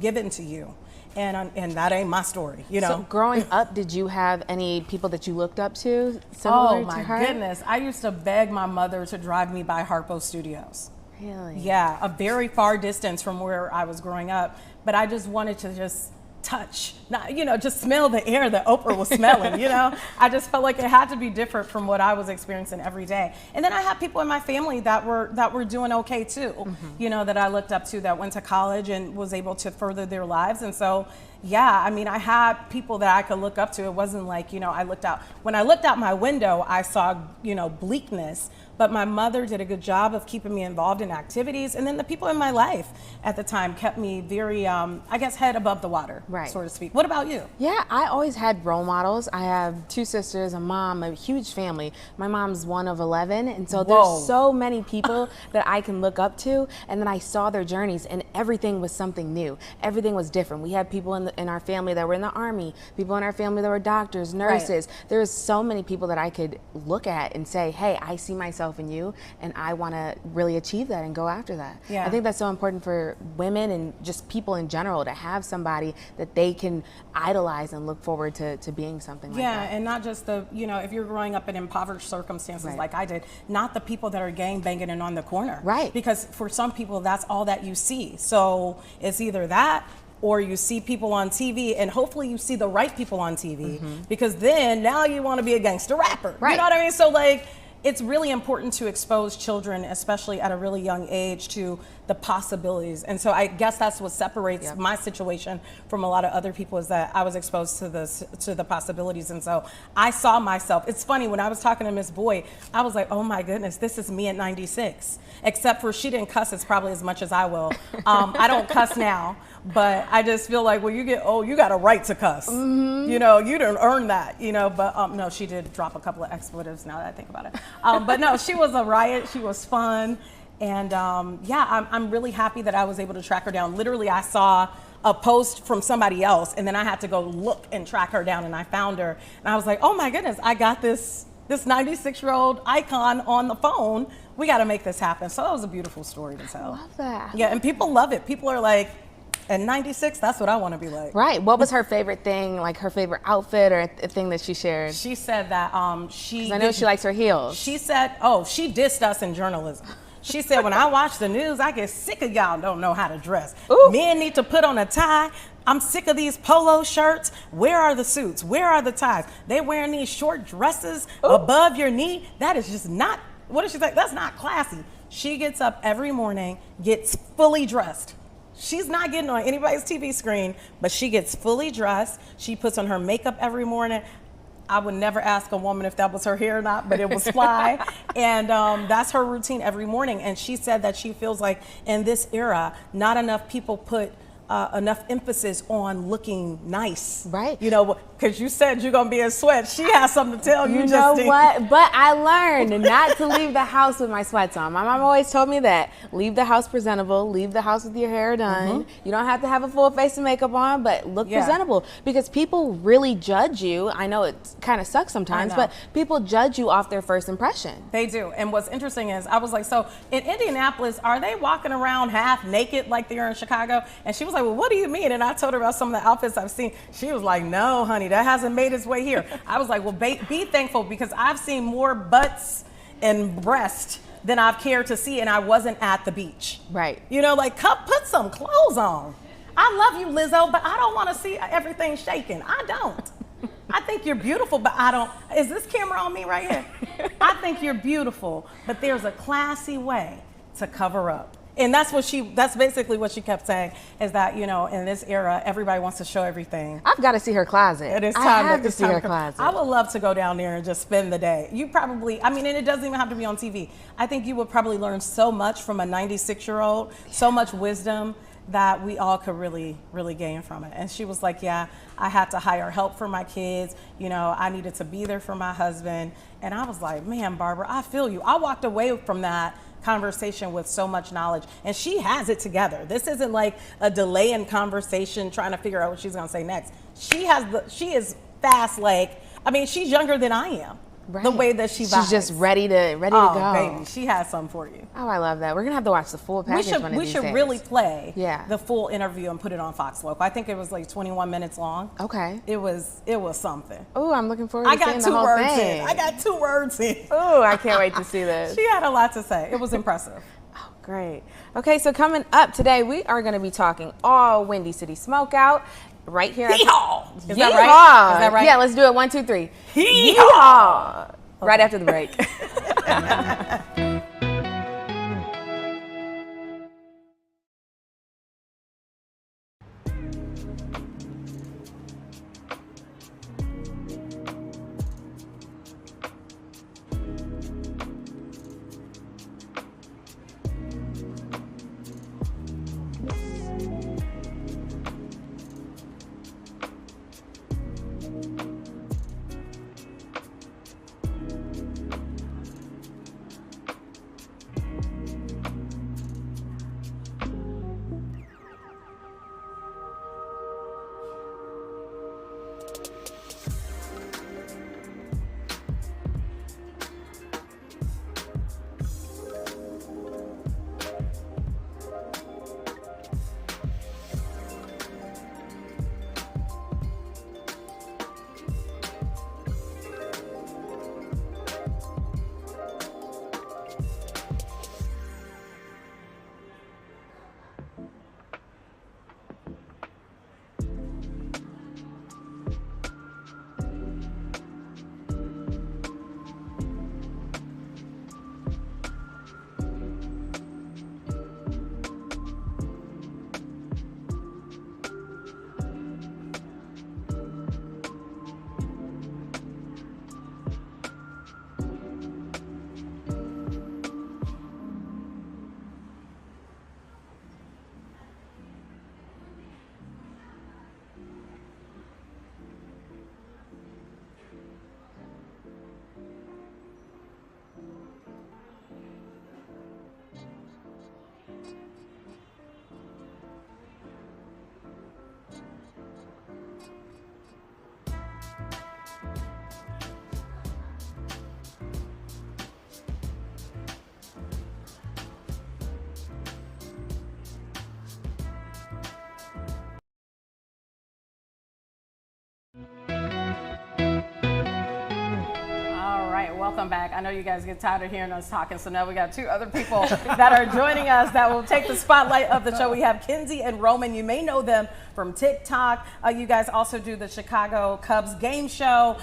given to you. And that ain't my story, you know. So growing up, did you have any people that you looked up to similar to her? Oh my goodness. I used to beg my mother to drive me by Harpo Studios. Really? Yeah, a very far distance from where I was growing up. But I just wanted to just touch, not, you know, just smell the air that Oprah was smelling, you know? I just felt like it had to be different from what I was experiencing every day. And then I had people in my family that were doing okay too, you know, that I looked up to, that went to college and was able to further their lives. And so, yeah, I mean, I had people that I could look up to. It wasn't like, you know, when I looked out my window, I saw, you know, bleakness. But my mother did a good job of keeping me involved in activities. And then the people in my life at the time kept me very, I guess, head above the water, right, so to speak. What about you? Yeah, I always had role models. I have 2 sisters, a mom, a huge family. My mom's one of 11. And so there's so many people that I can look up to. And then I saw their journeys and everything was something new. Everything was different. We had people in our family that were in the Army, people in our family that were doctors, nurses. Right. There's so many people that I could look at and say, hey, I see myself in you and I want to really achieve that and go after that. Yeah. I think that's so important for women and just people in general to have somebody that they can idolize and look forward to being something like that. Yeah, and not just the, you know, if you're growing up in impoverished circumstances like I did, not the people that are gang banging and on the corner. Right. Because for some people, that's all that you see. So it's either that or you see people on TV, and hopefully you see the right people on TV, because then now you want to be a gangster rapper. Right. You know what I mean? So like, it's really important to expose children, especially at a really young age, to the possibilities. And so I guess that's what separates my situation from a lot of other people, is that I was exposed to the possibilities. And so I saw myself. It's funny, when I was talking to Miss Boyd, I was like, oh my goodness, this is me at 96. Except for she didn't cuss as probably as much as I will. I don't cuss now, but I just feel like when you get old, you got a right to cuss. You know, you didn't earn that, you know, but no, she did drop a couple of expletives now that I think about it. But no, she was a riot. She was fun. And yeah, I'm really happy that I was able to track her down. Literally, I saw a post from somebody else, and then I had to go look and track her down, and I found her. And I was like, oh my goodness, I got this 96-year-old icon on the phone. We got to make this happen. So that was a beautiful story to tell. I love that. Yeah, and people love it. People are like, at 96, that's what I want to be like. Right. What was her favorite thing, like her favorite outfit or a thing that she shared? She said that I know she likes her heels. She said, she dissed us in journalism. She said, when I watch the news, I get sick of y'all don't know how to dress. Ooh. Men need to put on a tie. I'm sick of these polo shirts. Where are the suits? Where are the ties? They wearing these short dresses above your knee. That is just not, what did she say? That's not classy. She gets up every morning, gets fully dressed. She's not getting on anybody's TV screen, but she gets fully dressed. She puts on her makeup every morning. I would never ask a woman if that was her hair or not, but it was fly. And that's her routine every morning. And she said that she feels like in this era, not enough people put enough emphasis on looking nice. Right. You know, because you said you're going to be in sweats. She has something to tell you, You know Justine. what? But I learned not to leave the house with my sweats on. My mom always told me that. Leave the house presentable. Leave the house with your hair done. You don't have to have a full face of makeup on, but look presentable. Because people really judge you. I know it kind of sucks sometimes, but people judge you off their first impression. They do. And what's interesting is I was like, so in Indianapolis, are they walking around half naked like they're in Chicago? And she was like, well, what do you mean? And I told her about some of the outfits I've seen. She was like, no, honey, that hasn't made its way here. I was like, well, be thankful, because I've seen more butts and breasts than I've cared to see, and I wasn't at the beach. Right. You know, like, come put some clothes on. I love you, Lizzo, but I don't want to see everything shaking. I don't. I think you're beautiful, but I don't. Is this camera on me right here? I think you're beautiful, but there's a classy way to cover up. And that's basically what she kept saying, is that, you know, in this era, everybody wants to show everything. I've got to see her closet. It is I time have to see her closet. I would love to go down there and just spend the day. You probably, I mean, and it doesn't even have to be on TV. I think you would probably learn so much from a 96-year-old, so much wisdom that we all could really, really gain from it. And she was like, yeah, I had to hire help for my kids. You know, I needed to be there for my husband. And I was like, man, Barbara, I feel you. I walked away from that conversation with so much knowledge, and she has it together. This isn't like a delay in conversation trying to figure out what she's going to say next. She is fast, like, I mean, she's younger than I am. Right. The way that she vibes. She's just ready to go. Baby, she has something for you. Oh, I love that. We're gonna have to watch the full package one of these We should days. really play the full interview and put it on Fox Local. I think it was like 21 minutes long. Okay. It was something. Oh, I'm looking forward to seeing the whole thing. I got 2 words in. Oh, I can't wait to see this. She had a lot to say. It was impressive. Oh, great. Okay, so coming up today, we are going to be talking all Windy City Smokeout right here. Yeehaw! Is that right? Yeah, let's do it. 1, 2, 3. Yeehaw! Right after the break. Welcome back. I know you guys get tired of hearing us talking, so now we got 2 other people that are joining us that will take the spotlight of the show. We have Kenzie and Roman. You may know them from TikTok. You guys also do the Chicago Cubs game show.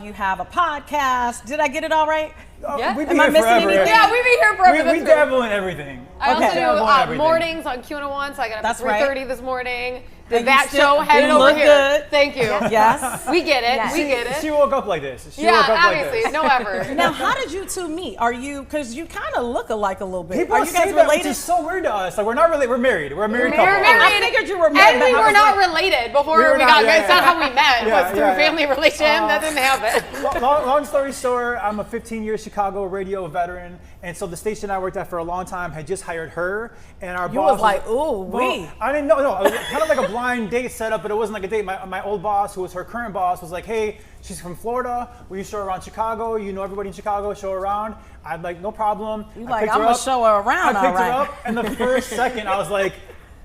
You have a podcast. Did I get it all right? Yeah. Am I missing anything? Yeah, we be here forever. We dabble in everything. I also do mornings on Q101, so I got up at 3:30 this morning. that show headed over here. Good. Thank you. Yes. We get it. Yes. We get it. She woke up like this. She Yeah, woke up obviously. like this. No effort. Now, how did you two meet? Are you, because you kind of look alike a little bit. People Are you say guys that, which related? is so weird to us. Like, we're not really, we're married. We're a married couple. We're married. I figured you were married. And we but I were was not like- related before We were we not, got yeah, married. It's not yeah. how we met. It was through family relation. That didn't happen. Long story short, I'm a 15-year Chicago radio veteran, and so the station I worked at for a long time had just hired her, and our You boss was like, ooh, well, wee. I didn't know. No, it was kind of like a blind date setup, but it wasn't like a date. My old boss, who was her current boss, was like, hey, she's from Florida. Will you show her around Chicago? You know everybody in Chicago. Show her around. I'm like, no problem. You I like, picked I'm her gonna up. show her around, I picked all her right. up, and the first second I was like,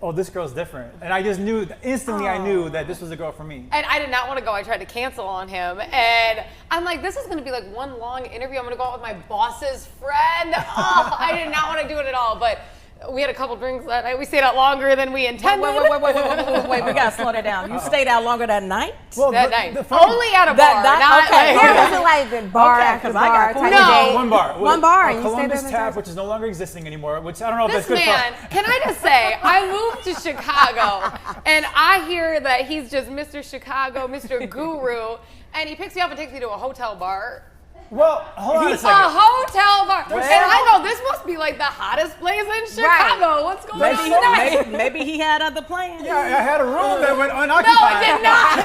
oh, this girl's different. And I just knew, instantly I knew that this was a girl for me. And I did not want to go. I tried to cancel on him. And I'm like, this is going to be like one long interview. I'm going to go out with my boss's friend. Oh, I did not want to do it at all. But we had a couple drinks that night. We stayed out longer than we intended. Wait, we gotta slow that down. You stayed out longer that night? Well, That night. Only at a bar. not Okay, like, it wasn't like the bar Okay, after 'cause I bar got type No. of date. One bar. One bar, and you stayed Columbus there the entire Tap, which is no longer existing anymore, which I don't know if This that's good man, can I just say, I moved to Chicago, and I hear that he's just Mr. Chicago, Mr. Guru, and he picks me up and takes me to a hotel bar. Well, hold on a A second. hotel bar. And I go, this must be like the hottest place in Chicago. What's going on tonight? Maybe he had other plans. Yeah, I had a room that went No, it unoccupied. did not.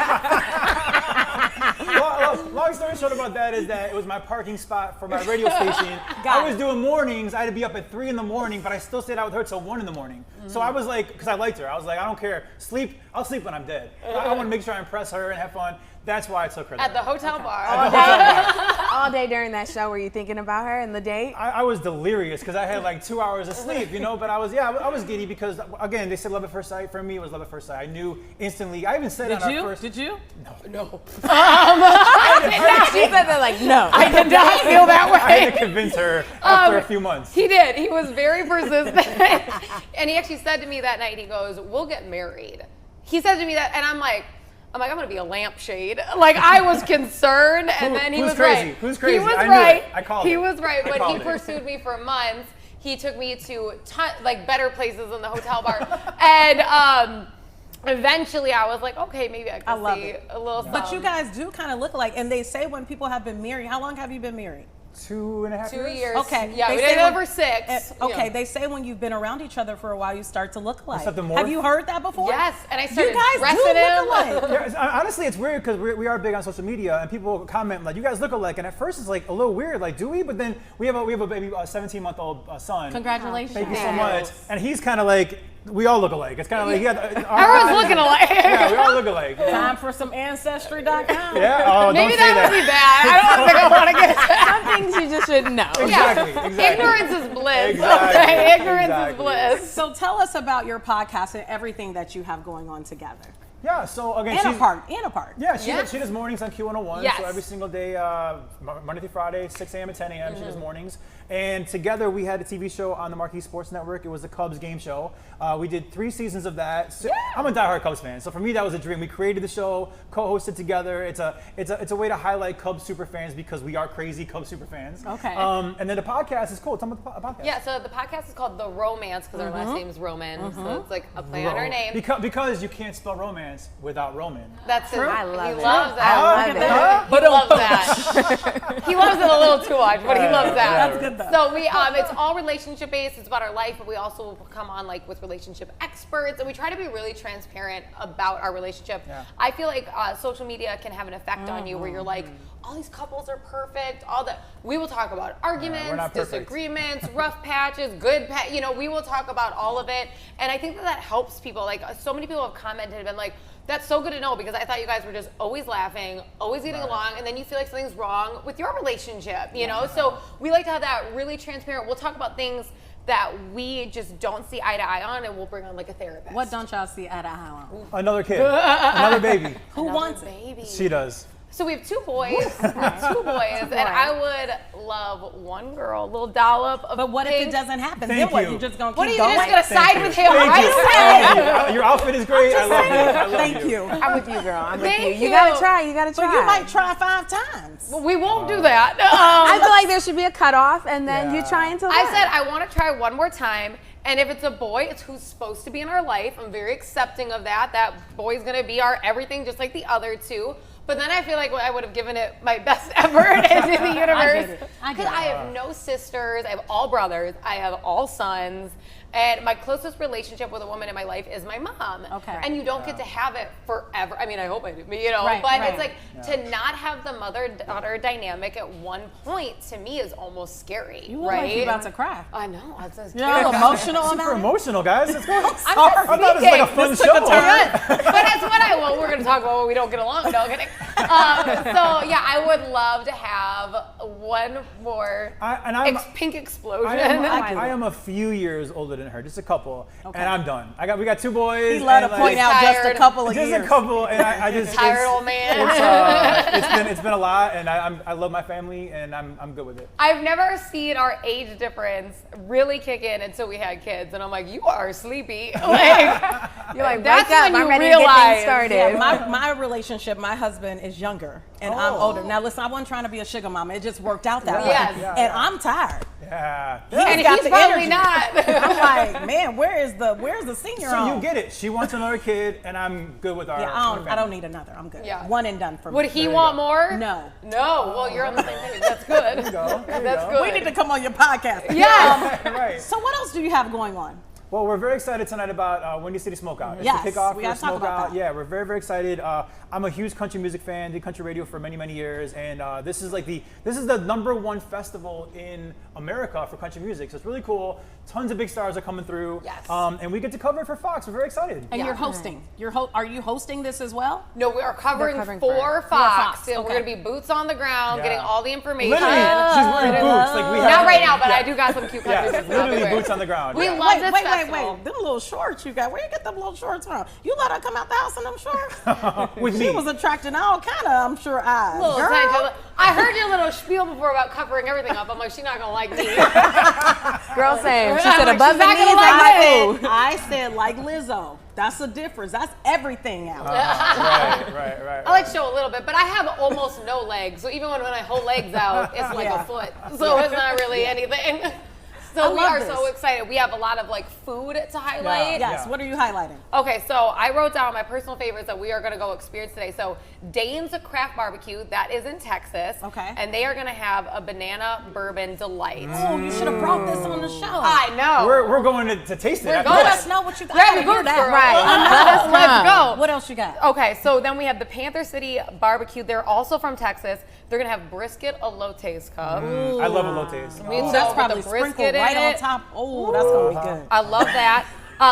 Long story short about that is that it was my parking spot for my radio station. I was doing mornings. I had to be up at 3 in the morning, but I still stayed out with her till 1 in the morning. So I was like, because I liked her, I was like, I don't care. I'll sleep when I'm dead. I want to make sure I impress her and have fun. That's why I took her there. At the hotel bar. All day during that show, were you thinking about her and the date? I was delirious because I had like 2 hours of sleep, but I was giddy because, again, they said love at first sight. For me, it was love at first sight. I knew instantly. I even said on our first. Did you? No. She said that like, no. I did not feel that way. I had to convince her after a few months. He did. He was very persistent. And he actually said to me that night, he goes, we'll get married. He said to me that, and I'm like, I'm going to be a lampshade. Like, I was concerned, and then he was crazy? right. Who's crazy? He was I knew right. it. I called it. He was right. I When called he it. pursued me for months, he took me to better places than the hotel bar. And eventually I was like, okay, maybe I can see a little something. But you guys do kind of look alike, and they say when people have been married, how long have you been married? 2.5 2 years. Okay. Yeah, They we say did it when- for 6. Okay, they say when you've been around each other for a while, you start to look alike. start to morph? Have you heard that before? Yes, and I started You guys do dressing him. look alike. Yeah, honestly, it's weird because we are big on social media, and people comment like, "You guys look alike." And at first, it's like a little weird, like, "Do we?" But then we have a baby, a 17-month-old son. Congratulations. Thank you so much. And he's kind of like, we all look alike. It's kind of like, Everyone's looking alike. Yeah, we all look alike. Time for some Ancestry.com. Yeah. Oh, Maybe don't say that would be bad. I don't think I want to get Some things you just shouldn't know. Exactly. Ignorance is bliss. Exactly, Okay, ignorance exactly. is bliss. So tell us about your podcast and everything that you have going on together. Yeah. So again, And a part. Yeah, she does mornings on Q101. Yes. So every single day, Monday through Friday, 6 a.m. and 10 a.m. She does mornings. And together we had a TV show on the Marquee Sports Network. It was the Cubs game show. We did 3 seasons of that. So I'm a diehard Cubs fan, so for me that was a dream. We created the show, co-hosted together. It's a way to highlight Cubs super fans because we are crazy Cubs super fans. Okay. And then the podcast is cool. Tell me about the podcast. Yeah, so the podcast is called The Romance because our last name is Roman. So it's like a play on our name. Because you can't spell romance without Roman. That's it. I love He it. loves that. I love it. He loves that. He loves it a little too much, but he loves that. That's good though. So it's all relationship based. It's about our life, but we also come on like with relationship experts, and we try to be really transparent about our relationship. Yeah. I feel like social media can have an effect on you where you're like, all these couples are perfect. All that we will talk about arguments, not perfect. disagreements, rough patches, good we will talk about all of it, and I think that helps people. Like so many people have commented and been like, that's so good to know because I thought you guys were just always laughing, always getting along, and then you feel like something's wrong with your relationship, you know? So we like to have that really transparent. We'll talk about things that we just don't see eye to eye on, and we'll bring on like a therapist. What don't y'all see eye to eye on? Another kid, another baby. Who wants it? baby? She does. So we have 2 boys, and I would love 1 girl, a little dollop of But what if pink. it doesn't happen? Thank Then what? you. You just gonna keep What are you going? just gonna side with him Thank right you. away? Thank you. Your outfit is great. I love you. I love Thank you. I'm with you, girl. I'm with you. Thank You gotta you. try. You gotta So try. you might try 5 times. We won't do that. I feel like there should be a cutoff, and then you Yeah. try until I then. said I want to try 1 more time, And if it's a boy, it's who's supposed to be in our life. I'm very accepting of that. That boy's gonna be our everything, just like the other two. But then I feel like I would have given it my best effort into the universe. Because I have no sisters, I have all brothers, I have all sons. And my closest relationship with a woman in my life is my mom. Okay. And you don't get to have it forever. I mean, I hope I do, but it's like to not have the mother-daughter dynamic at one point to me is almost scary. You look like you're about to cry. I know. It's You're a little emotional on Super that? emotional, guys. It's cool. I thought it was like a fun show. But that's what we're going to talk about when we don't get along. No, I'm kidding. So yeah, I would love to have one more pink explosion. I am a few years older than her, just a couple, and I'm done. We got 2 boys. He let her point out just a couple of years. Just a couple, and I just tired old man. It's been a lot, and I love my family, and I'm good with it. I've never seen our age difference really kick in until we had kids, and I'm like, you are sleepy. Like, you're like, that's when you realize. Yeah, my relationship, my husband is younger, and I'm older. Now listen, I wasn't trying to be a sugar mama. It just worked out that way. And I'm tired. Yeah. And he's probably not. I'm like, man, where's the senior? So you get it. She wants another kid, and I'm good with our. Yeah, I don't need another. I'm good. Yeah. One and done for me. Would he want more? No. No. Well, you're on the same page. That's good. There you go. That's good. We need to come on your podcast. Yeah. Right. So what else do you have going on? Well, we're very excited tonight about Windy City Smokeout. It's Yes, the kickoff we for gotta talk about Smokeout. that. Yeah, we're very, very excited. I'm a huge country music fan. Did country radio for many, many years, and this is the #1 festival in America for country music. So it's really cool. Tons of big stars are coming through. Yes. And we get to cover it for Fox. We're very excited. And you're hosting. Are you hosting this as well? No, we are covering for Fox. So we're going to be boots on the ground, getting all the information. Literally, she's wearing boots. Like we have. Not right now, but I do got some cute country music. Literally boots on the ground. We love this festival. Wait. Them little shorts you got. Where you get them little shorts from? You let her come out the house in them shorts? With She me. was attracting all kind of, I'm sure, eyes. Little Girl. attention. I heard your little spiel before about covering everything up. I'm like, she's not going to like me. Girl, same. She I'm said like, above she's the not knees, gonna like like, it. ooh. I said like Lizzo. That's the difference. That's everything out. Right. I like to show a little bit, but I have almost no legs. So even when my whole leg's out, it's like a foot. So it's not really anything. So we are so excited. We have a lot of like food to highlight. Yes. What are you highlighting? Okay, so I wrote down my personal favorites that we are going to go experience today. So Dane's Craft Barbecue, that is in Texas. Okay. And they are going to have a banana bourbon delight. Oh, you should have brought this on the show. I know. We're going to taste it. We're after going. this. Let us know what you got. Grab your boots, girl. Right. Let's go. What else you got? Okay, so then we have the Panther City Barbecue. They're also from Texas. They're going to have brisket elotes cup. I love elotes. That's probably sprinkled right on top. Oh, that's going to be good. I love that.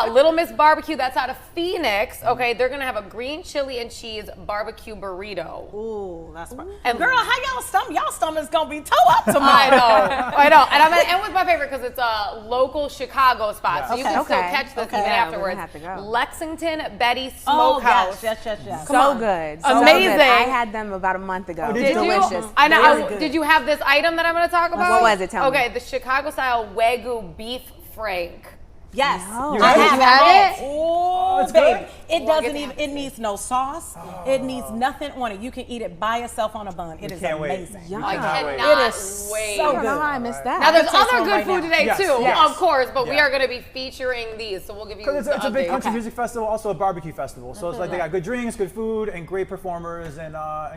Little Miss Barbecue, that's out of Phoenix. Okay, they're gonna have a green chili and cheese barbecue burrito. Ooh, that's fun. And girl, how y'all stomach's gonna be toe up tomorrow. I know. And I'm gonna end with my favorite because it's a local Chicago spot, so you can still catch this even afterwards. Have to go. Lexington Betty Oh, Smokehouse. yes. So good. So Amazing. good. I had them about a month ago. did you? Delicious. I know. Very good. Did you have this item that I'm gonna talk about? What was it? Tell me. Okay, the Chicago style Wagyu beef frank. Yes. No. I You have it? Oh, it's baby. good? It doesn't even, it needs no sauce. It needs nothing on it. You can eat it by itself on a bun. It is can't wait. amazing. I cannot It is wait. so I don't know good. how I missed that. Now there's I'll taste other one good right food now. today Yes, too, yes. of course, but we are going to be featuring these, so we'll give you Because it's a big updates. country music festival, also a barbecue festival. So it's like they got good drinks, good food, and great performers, and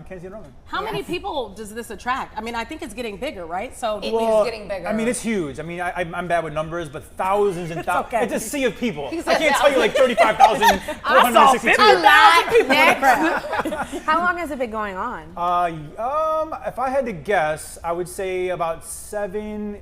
Kenzie and Roman. How many people does this attract? I mean, I think it's getting bigger, right? So It is getting bigger. I mean, it's huge. I mean, I'm bad with numbers, but thousands and thousands. okay. It's a sea of people. I said can't tell you like 35,462. How long has it been going on? If I had to guess, I would say about 7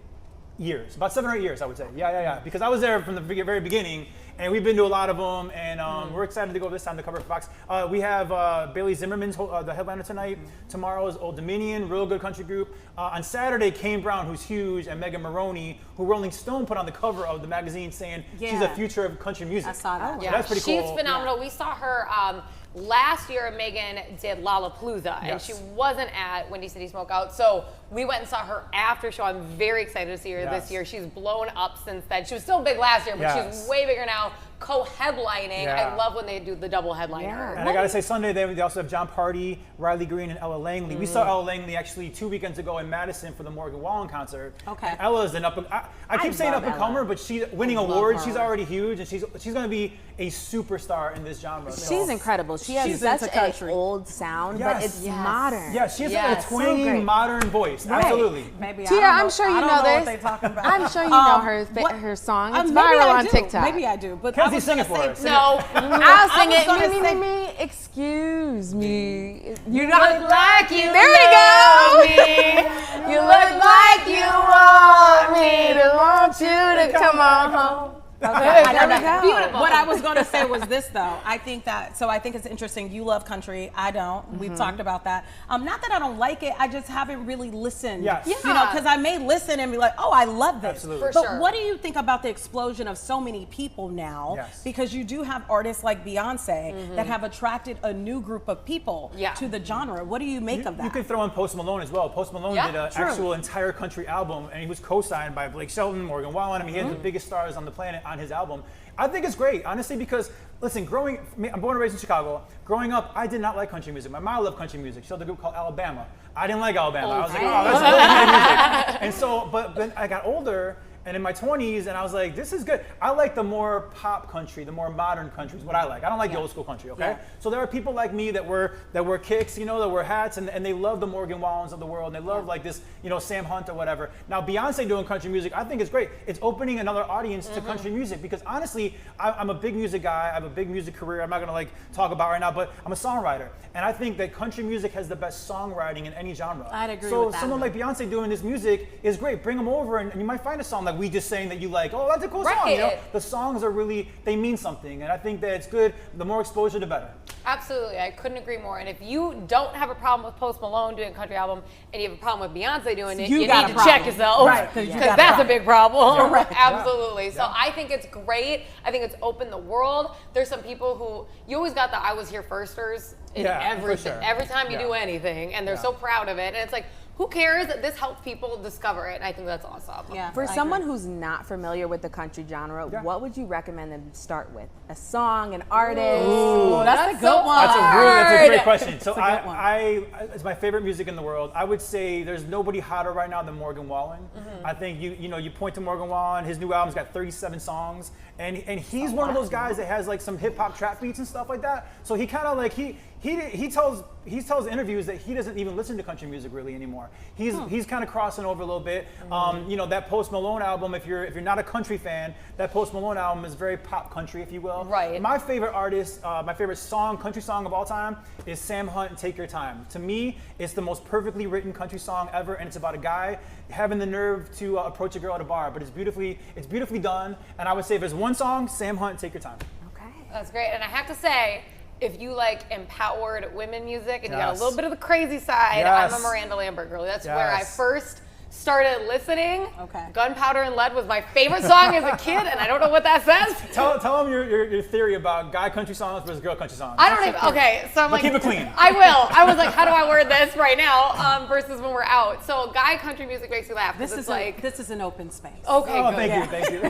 years. About 7 or 8 years, I would say. Yeah. Because I was there from the very beginning, and we've been to a lot of them, and we're excited to go this time to cover for Fox. We have Bailey Zimmerman's the headliner tonight. Tomorrow is Old Dominion, real good country group. On Saturday, Kane Brown, who's huge, and Megan Maroney, who Rolling Stone put on the cover of the magazine saying she's the future of country music. I saw that. So that's pretty cool. She's phenomenal. We saw her last year. Megan did Lollapalooza, and she wasn't at Windy City Smokeout, so we went and saw her after show. I'm very excited to see her this year. She's blown up since then. She was still big last year, but she's way bigger now. co-headlining. Yeah. I love when they do the double headliner. And I gotta say, Sunday they also have John Party, Riley Green, and Ella Langley. We saw Ella Langley actually 2 weekends ago in Madison for the Morgan Wallen concert. Okay. And Ella's an I keep saying up and comer, but she's winning awards. She's already huge, and she's gonna be a superstar in this genre. She's incredible. She has such an old sound, but it's modern. Yeah, she has like a twangy, modern voice. Right. Absolutely. Maybe Tia, I'm sure you know this. What they talking about. I'm sure you know her song. It's maybe viral I on do. TikTok. Maybe I do. But Kenzie, sing it for us. No. I'll sing it. Me. Excuse me. You look like you There we go. me. You look like you want me to want you to come on home. Okay, there we go. Beautiful. What I was going to say was this, though. I think it's interesting. You love country. I don't. We've talked about that. Not that I don't like it. I just haven't really listened. Yes. You know, because I may listen and be like, oh, I love this. Absolutely. But what do you think about the explosion of so many people now? Yes. Because you do have artists like Beyonce that have attracted a new group of people to the genre. What do you make of that? You could throw in Post Malone as well. Post Malone did an actual entire country album, and he was co-signed by Blake Shelton, Morgan Wallen. I mean, he had the biggest stars on the planet on his album. I think it's great, honestly, because listen, I'm born and raised in Chicago. Growing up, I did not like country music. My mom loved country music. She loved a group called Alabama. I didn't like Alabama. I was like, oh, that's really music. And so, but then I got older. And in my 20s, and I was like, this is good. I like the more pop country, the more modern country is what I like. I don't like the old school country, okay? Yeah. So there are people like me that wear kicks, you know, that wear hats, and they love the Morgan Wallens of the world, and they love like this, you know, Sam Hunt or whatever. Now, Beyonce doing country music, I think is great. It's opening another audience to country music, because honestly, I'm a big music guy. I have a big music career. I'm not gonna like talk about right now, but I'm a songwriter. And I think that country music has the best songwriting in any genre. I'd agree with that. So someone like Beyonce doing this music is great. Bring them over, and you might find a song like We Just Saying that you like. Oh, that's a cool song. You know, the songs are really, they mean something, and I think that it's good. The more exposure, the better. Absolutely, I couldn't agree more. And if you don't have a problem with Post Malone doing a country album, and you have a problem with Beyonce doing it, you need to check yourself, right? Because that's a big problem. Right. Absolutely. Yeah. So I think it's great. I think it's opened the world. There's some people who you always got the "I was here firsters" in everything. Sure. Every time you do anything, and they're so proud of it, and it's like, who cares? This helps people discover it, and I think that's awesome. Yeah, For someone who's not familiar with the country genre, what would you recommend them start with? A song, an artist? Ooh, that's a good one. That's a great question. So it's my favorite music in the world. I would say there's nobody hotter right now than Morgan Wallen. I think you point to Morgan Wallen. His new album's got 37 songs, and he's one of those guys that has like some hip hop trap beats and stuff like that. So he kind of like he tells interviews that he doesn't even listen to country music really anymore. He's kind of crossing over a little bit. That Post Malone album, if you're not a country fan, that Post Malone album is very pop country, if you will. Right. My favorite artist, my favorite country song of all time is Sam Hunt and Take Your Time. To me, it's the most perfectly written country song ever, and it's about a guy having the nerve to approach a girl at a bar, but it's beautifully done. And I would say if there's one song, Sam Hunt and Take Your Time. Okay. That's great. And I have to say, if you like empowered women music and you got a little bit of the crazy side, I'm a Miranda Lambert girl. That's where I first started listening. Okay. Gunpowder and Lead was my favorite song as a kid, and I don't know what that says. Tell them your theory about guy country songs versus girl country songs. I don't even, okay, so I'm like, keep it clean. I will. I was like, how do I word this right now versus when we're out? So guy country music makes me laugh. This is an open space. Okay, oh, good. Thank you.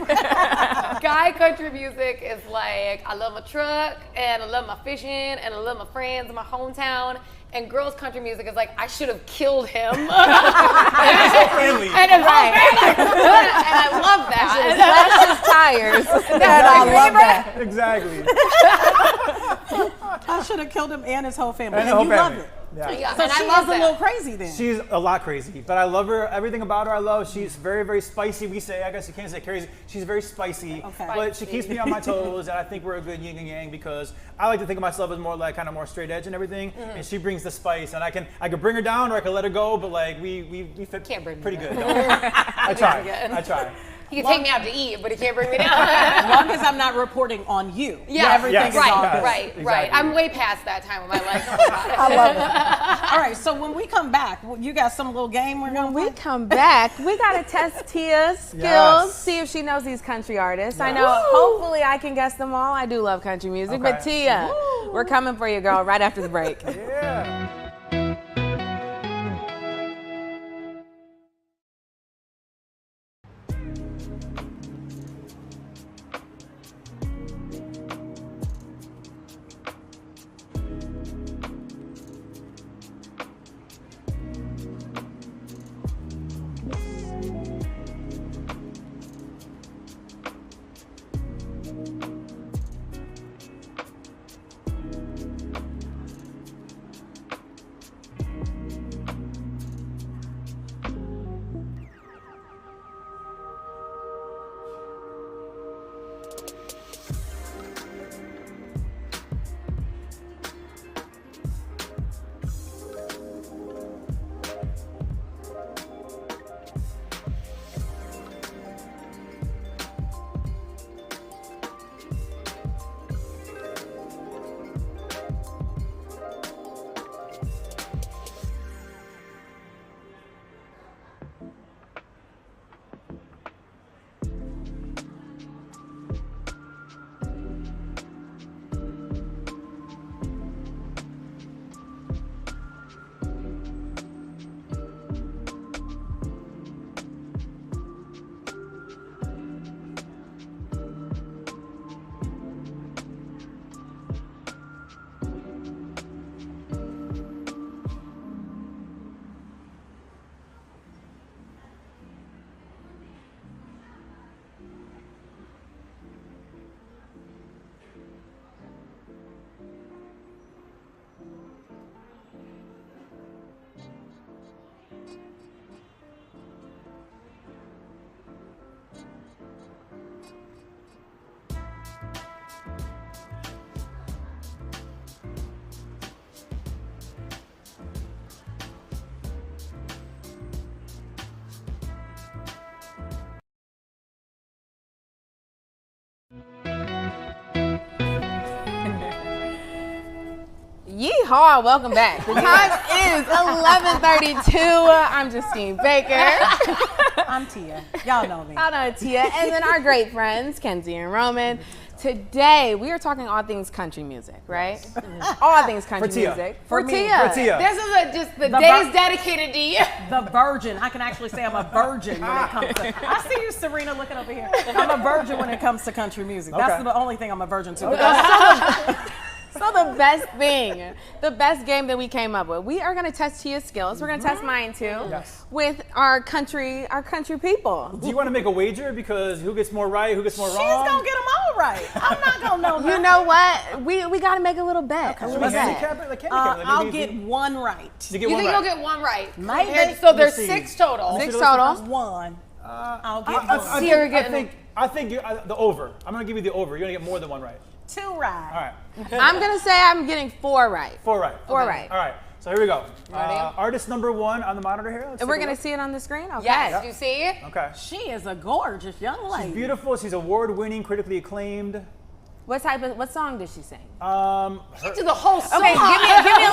Guy country music is like, I love my truck, and I love my fishing, and I love my friends in my hometown. And girls' country music is like, I should have killed him. And it's so friendly. And it's all friendly. And I love that. Slashed his tires. And I love that. Exactly. I should have killed him and his whole family. And And, the you whole love family. it. Yeah. So and she I love is a little crazy then. She's a lot crazy, but I love her. Everything about her I love. She's very, very spicy. I guess you can't say crazy. She's very spicy, but she keeps me on my toes, and I think we're a good yin and yang because I like to think of myself as more like kind of more straight edge and everything, and she brings the spice, and I can bring her down or I can let her go, but like we fit pretty good. I try. He can take me out to eat, but he can't bring me down. As long as I'm not reporting on you. Yeah, everything is all good. Right. Exactly. I'm way past that time of my life. I love it. All right, so when we come back, you got some little game we're going to play? When we come back, we got to test Tia's skills, see if she knows these country artists. I know, hopefully I can guess them all. I do love country music, but Tia, we're coming for you, girl, right after the break. Yeah. Yeehaw, welcome back. The time is 11:32. I'm Justine Baker. I'm Tia. Y'all know me. I know Tia. And then our great friends, Kenzie and Roman. Today, we are talking all things country music, right? All things country music. For Tia. This is just the day's dedicated to you. The virgin. I can actually say I'm a virgin when it comes to. I see you, Serena, looking over here. I'm a virgin when it comes to country music. That's the only thing I'm a virgin to. So the best game that we came up with, we are going to test Tia's skills. We're going to test mine too, with our country people. Do you want to make a wager because who gets more right, who gets more wrong? She's going to get them all right. I'm not going to know that. You know what? We got to make a little bet. Okay. A little bet. I'll get one right. You think you'll get one right? Maybe. So there's 6 total. 6 total. One. I'll get one. I think the over. I'm going to give you the over. You're going to get more than one right. 2 right. All right. I'm going to say I'm getting 4 right. 4 right. 4 right. All right. So here we go. Ready? Artist number 1 on the monitor here. And we're going to see it on the screen? Okay. Yes, do you see? Okay. She is a gorgeous young lady. She's beautiful. She's award-winning, critically acclaimed. What song did she sing? To the whole song. Okay, give me a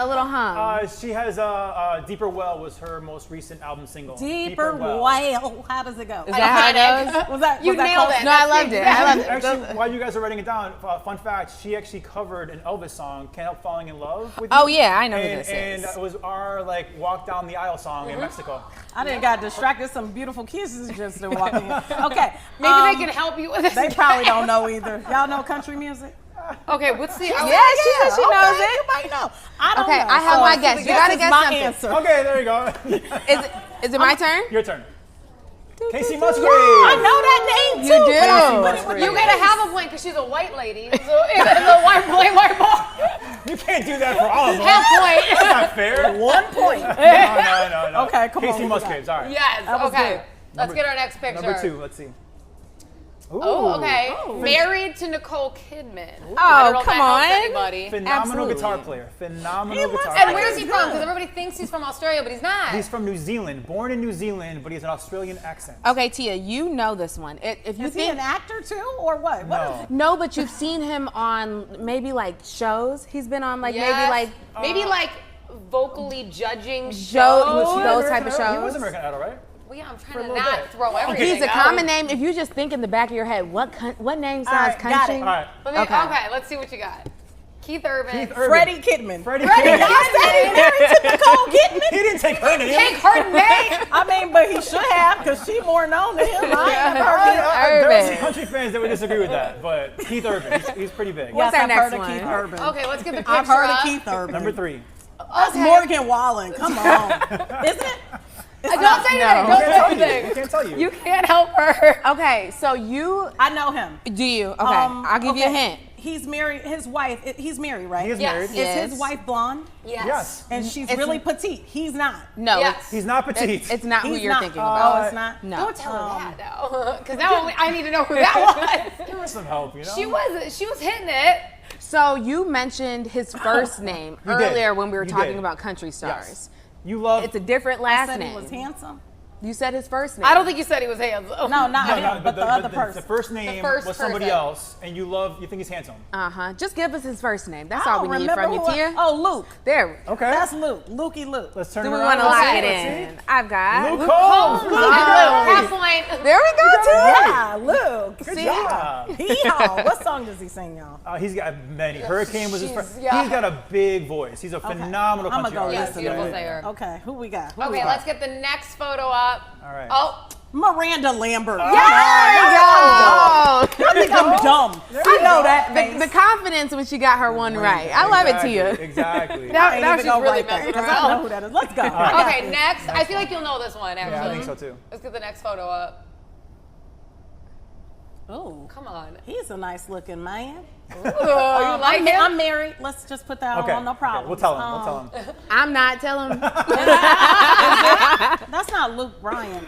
little hum, She has Deeper Well was her most recent album single. Deeper Well. How does it go? Is that how it goes? Was that You nailed it. No, I loved it. Actually, while you guys are writing it down, fun fact, she actually covered an Elvis song, Can't Help Falling in Love with you. Oh yeah, I know who this And is. it was our walk down the aisle song in Mexico. I didn't got distracted. Some beautiful kisses just walking in. Okay. Maybe they can help you with this. They probably don't know either. Y'all know country music? Okay, what's the... Yeah, she said she knows it. You might know. I don't know. I have my guess. You gotta guess my something. answer. Okay, there you go. Is it my turn? Your turn. Casey Musgrave. I know that name too. You do. You gotta have a point because she's a white lady. So it's a white boy. You can't do that for all of them. Half point. That's not fair. 1 point. No. Okay, come on. Casey Musgraves. All right. Yes, okay. good. Let's get our next picture. Number 2. Let's see. Ooh. Oh, okay. Married to Nicole Kidman. Oh, come on. Anybody. Phenomenal guitar player. Phenomenal guitar player. And where is he from? Because everybody thinks he's from Australia, but he's not. He's from New Zealand. Born in New Zealand, but he has an Australian accent. Okay, Tia, you know this one. If you Is he an actor too, or what? No, but you've seen him on maybe shows. He's been on maybe vocally judging shows. Those type of shows. He was American Idol, right? Well, yeah, I'm trying to not throw everything He's a common name. If you just think in the back of your head, what name sounds country? All right. Okay, let's see what you got. Keith Urban. Freddie Kidman. Freddie Kidman. I said he married to Nicole Kidman. He didn't take her name. Take her name. I mean, but he should have, because she more known than him. There are some country fans that would disagree with that, but Keith Urban, he's pretty big. What's our next one? Keith Urban. Okay, let's get the picture I've heard up. of Keith Urban. Number 3. That's Morgan Wallen. Come on. Isn't it? Don't say anything. Don't say anything. I can't tell you. You can't help her. Okay, so I know him. Do you? Okay, I'll give you a hint. He's married. His wife. He's married, right? He is married. Is his wife blonde? Yes. And she's really petite. He's not. No. Yes. He's not petite. It's not who He's you're not. thinking about. Oh, it's not. No. Don't tell her that though, because now I need to know who that was. Give her some help, you know? She was hitting it. So you mentioned his first name You did. earlier when we were You talking did. about country stars. Yes. You love. It's a different I last said name. he was handsome. You said his first name. I don't think you said he was handsome. No, not him, but the other person. The first name was somebody else, and you think he's handsome. Just give us his first name. That's I all don't we need remember from you, Tia. Oh, Luke. There. Okay. That's Luke. Lukey Luke. Let's turn Do we around. want to Let's lock see. it Let's in? see. I've got Luke Combs. Half point. There we go, Tia. Yeah, Luke. Good See? job. Hee-haw. What song does he sing, y'all? He's got many. Hurricane was his first. yeah. He's got a big voice. He's a phenomenal I'm country going to go artist. listen beautiful to it. singer. Okay, who we got? Okay, let's get the next photo up. All right. Oh, Miranda Lambert. There I we go. think I'm dumb. I know that face. The confidence when she got her one right. I love it, Tia. Exactly. now she's really right messing because I know around. who that is. Let's go. Okay, next. I feel like you'll know this one, actually. Yeah, I think so too. Let's get the next photo up. Oh, Come on. he's a nice looking man. Ooh, you like him? I'm married. Let's just put that on. No problem. Okay. We'll tell him. We'll tell him. I'm not telling. That's not Luke Bryan.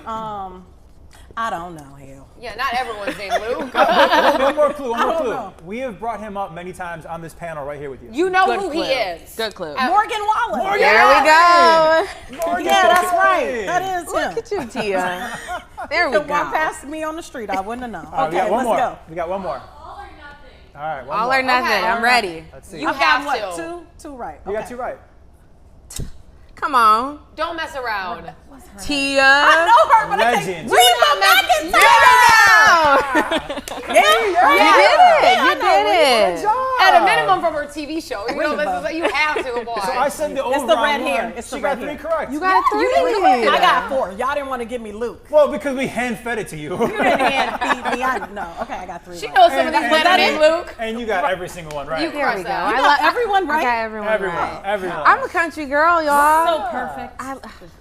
I don't know, hell. Yeah, not everyone's named Luke. One more clue. know. We have brought him up many times on this panel right here with you. You know Good who clue. he is. Good clue. Morgan Wallen. There we go. Yeah, that's right. That is him. Look at you, Tia. There we If one go. passed me on the street, I wouldn't have known. We Okay, got one let's more. go. We got one more. All right, one All more. or nothing. Okay. I'm ready. Let's see. You I've have got to. what? Two right. You got 2 right. Come on. Don't mess around. Tia. I know her, but I Legend. think Reba McEntire. You did it. Good job. At a minimum from her TV show. You know, this is, you have to, boy. So I said the over. It's the red hair. It's she the got red 3 hair. correct. You got 3. I got 4. Y'all didn't want to give me Luke. Well, because we hand fed it to you. You didn't hand feed me. Okay, I got 3 She right. knows some of these women named Luke. And you got every single one right. You There we go. that. I You love got everyone right? I got everyone Everyone. right. Everyone. I'm a country girl, y'all. So perfect.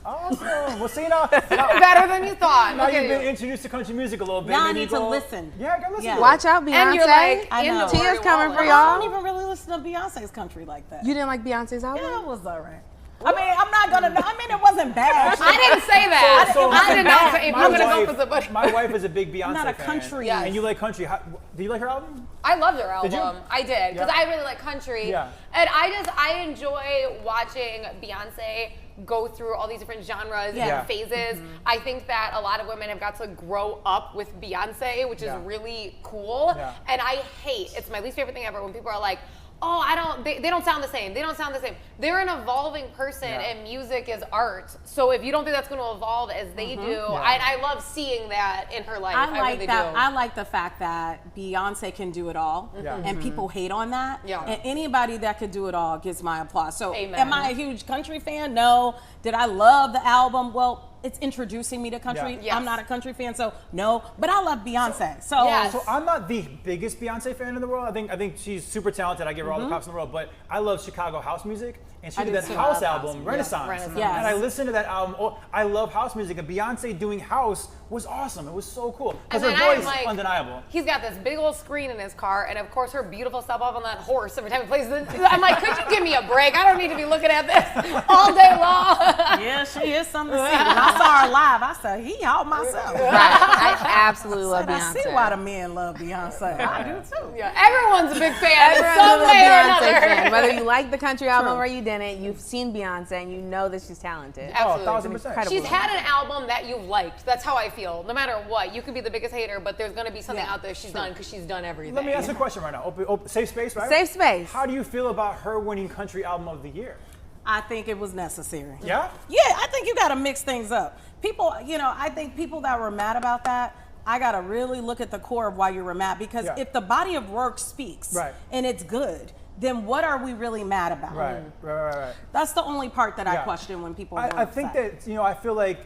Awesome. Well, see now Better than you thought. now Look you've at been you. introduced to country music a little bit. Now I Maybe need to go- listen. Yeah, go listen. Yeah. to it. Watch out, Beyonce. And you're like I in know. the Tia's word coming wallet. for I y'all. don't even really listen to Beyonce's country like that. You didn't like Beyonce's album? Yeah, it was all right. I mean, I'm not gonna. I mean, it wasn't bad. I didn't say that. So- I did not say if My you're gonna go wife- for somebody. My wife is a big Beyonce I'm not a fan. country. Yes. And you like country. Do you like her album? I loved her Did you? album. I did because Yeah. I really like country. Yeah. And I enjoy watching Beyonce go through all these different genres Yeah. and phases. I think that a lot of women have got to grow up with Beyonce, which is Yeah. really cool. Yeah. And I hate, it's my least favorite thing ever when people are like, oh, they don't sound the same. They don't sound the same. They're an evolving person Yeah. and music is art. So if you don't think that's going to evolve as they do, I love seeing that in her life. I like really that. do. I like the fact that Beyonce can do it all, Yeah. and people hate on that. Yeah. And anybody that could do it all gets my applause. So, Amen. am I a huge country fan? No. Did I love the album? Well, it's introducing me to country. Yeah. Yes. I'm not a country fan, so no. But I love Beyonce. So, Yes. So I'm not the biggest Beyonce fan in the world. I think she's super talented. I give her all the props in the world. But I love Chicago house music, and she I did do that too. house I love album, house. Renaissance. Renaissance. Yes. And I listened to that album. Oh, I love house music, and Beyonce doing house was awesome. It was so cool because And her then I'm voice like, undeniable. He's got this big old screen in his car, and of course her beautiful self up on that horse every time he plays it. I'm like, could you give me a break? I don't need to be looking at this all day long. yeah, she is something to see. When I saw her live, I said, he out myself. Right. I absolutely love And Beyonce. I see why the men love Beyonce. I do too. Yeah, everyone's a big fan in Everyone's some a way or Beyonce another. fan. Whether you like the country album True. or you didn't, you've seen Beyonce and you know that she's talented. Absolutely. 1,000%. Incredible. She's had an album that you've liked. That's how I feel. No matter what, you could be the biggest hater, but there's going to be something out there she's done because she's done everything. Let me ask you a question right now. Open, safe space, right? Safe space. How do you feel about her winning country album of the year? I think it was necessary. Yeah? Yeah, I think you got to mix things up. People, I think people that were mad about that, I got to really look at the core of why you were mad. Because Yeah. if the body of work speaks Right. and it's good, then what are we really mad about? Right. That's the only part that I Yeah. question when people I are think upset. that, I feel like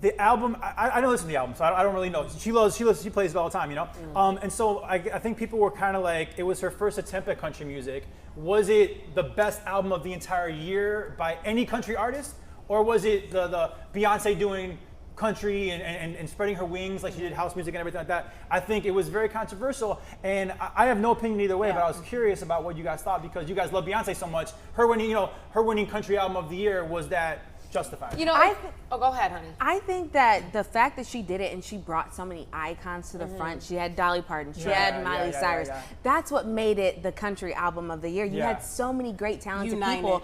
the album, I don't listen to the album, so I don't really know. She plays it all the time, and so I think people were kind of like, it was her first attempt at country music. Was it the best album of the entire year by any country artist? Or was it the Beyonce doing country and spreading her wings like she did house music and everything like that? I think it was very controversial, and I have no opinion either way, but I was curious about what you guys thought because you guys love Beyonce so much. Her winning country album of the year, was that justified? Oh, go ahead, honey. I think that the fact that she did it and she brought so many icons to the front, she had Dolly Parton, she had Miley Cyrus. That's what made it the country album of the year. You had so many great talented people,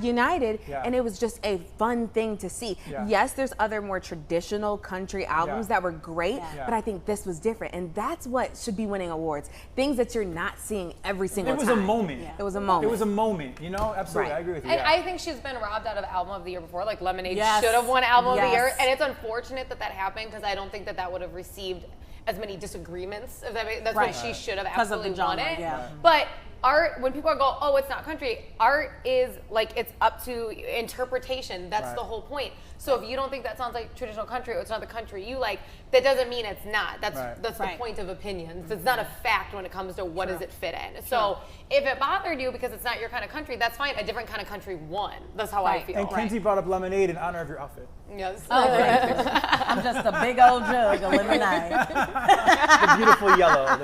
united, and it was just a fun thing to see. Yes, there's other more traditional country albums that were great, but I think this was different, and that's what should be winning awards. Things that you're not seeing every single time. It was a moment. It was a moment. It was a moment, Absolutely, I agree with you. And I think she's been robbed out of album of the year before. Like Lemonade Yes. should have won album of the year, Yes. and it's unfortunate that happened because I don't think that would have received as many disagreements. That's Right. what she should have 'Cause of the absolutely won genre, it. yeah. But art, when people go, oh, it's not country, art is like, it's up to interpretation. That's the whole point. So if you don't think that sounds like traditional country, or it's not the country you like, that doesn't mean it's not. That's the point of opinions. It's not a fact when it comes to what does it fit in. So if it bothered you because it's not your kind of country, that's fine. A different kind of country won. That's how I feel. And Kenzie brought up Lemonade in honor of your outfit. Yes. I'm just a big old jug of lemonade. The beautiful yellow.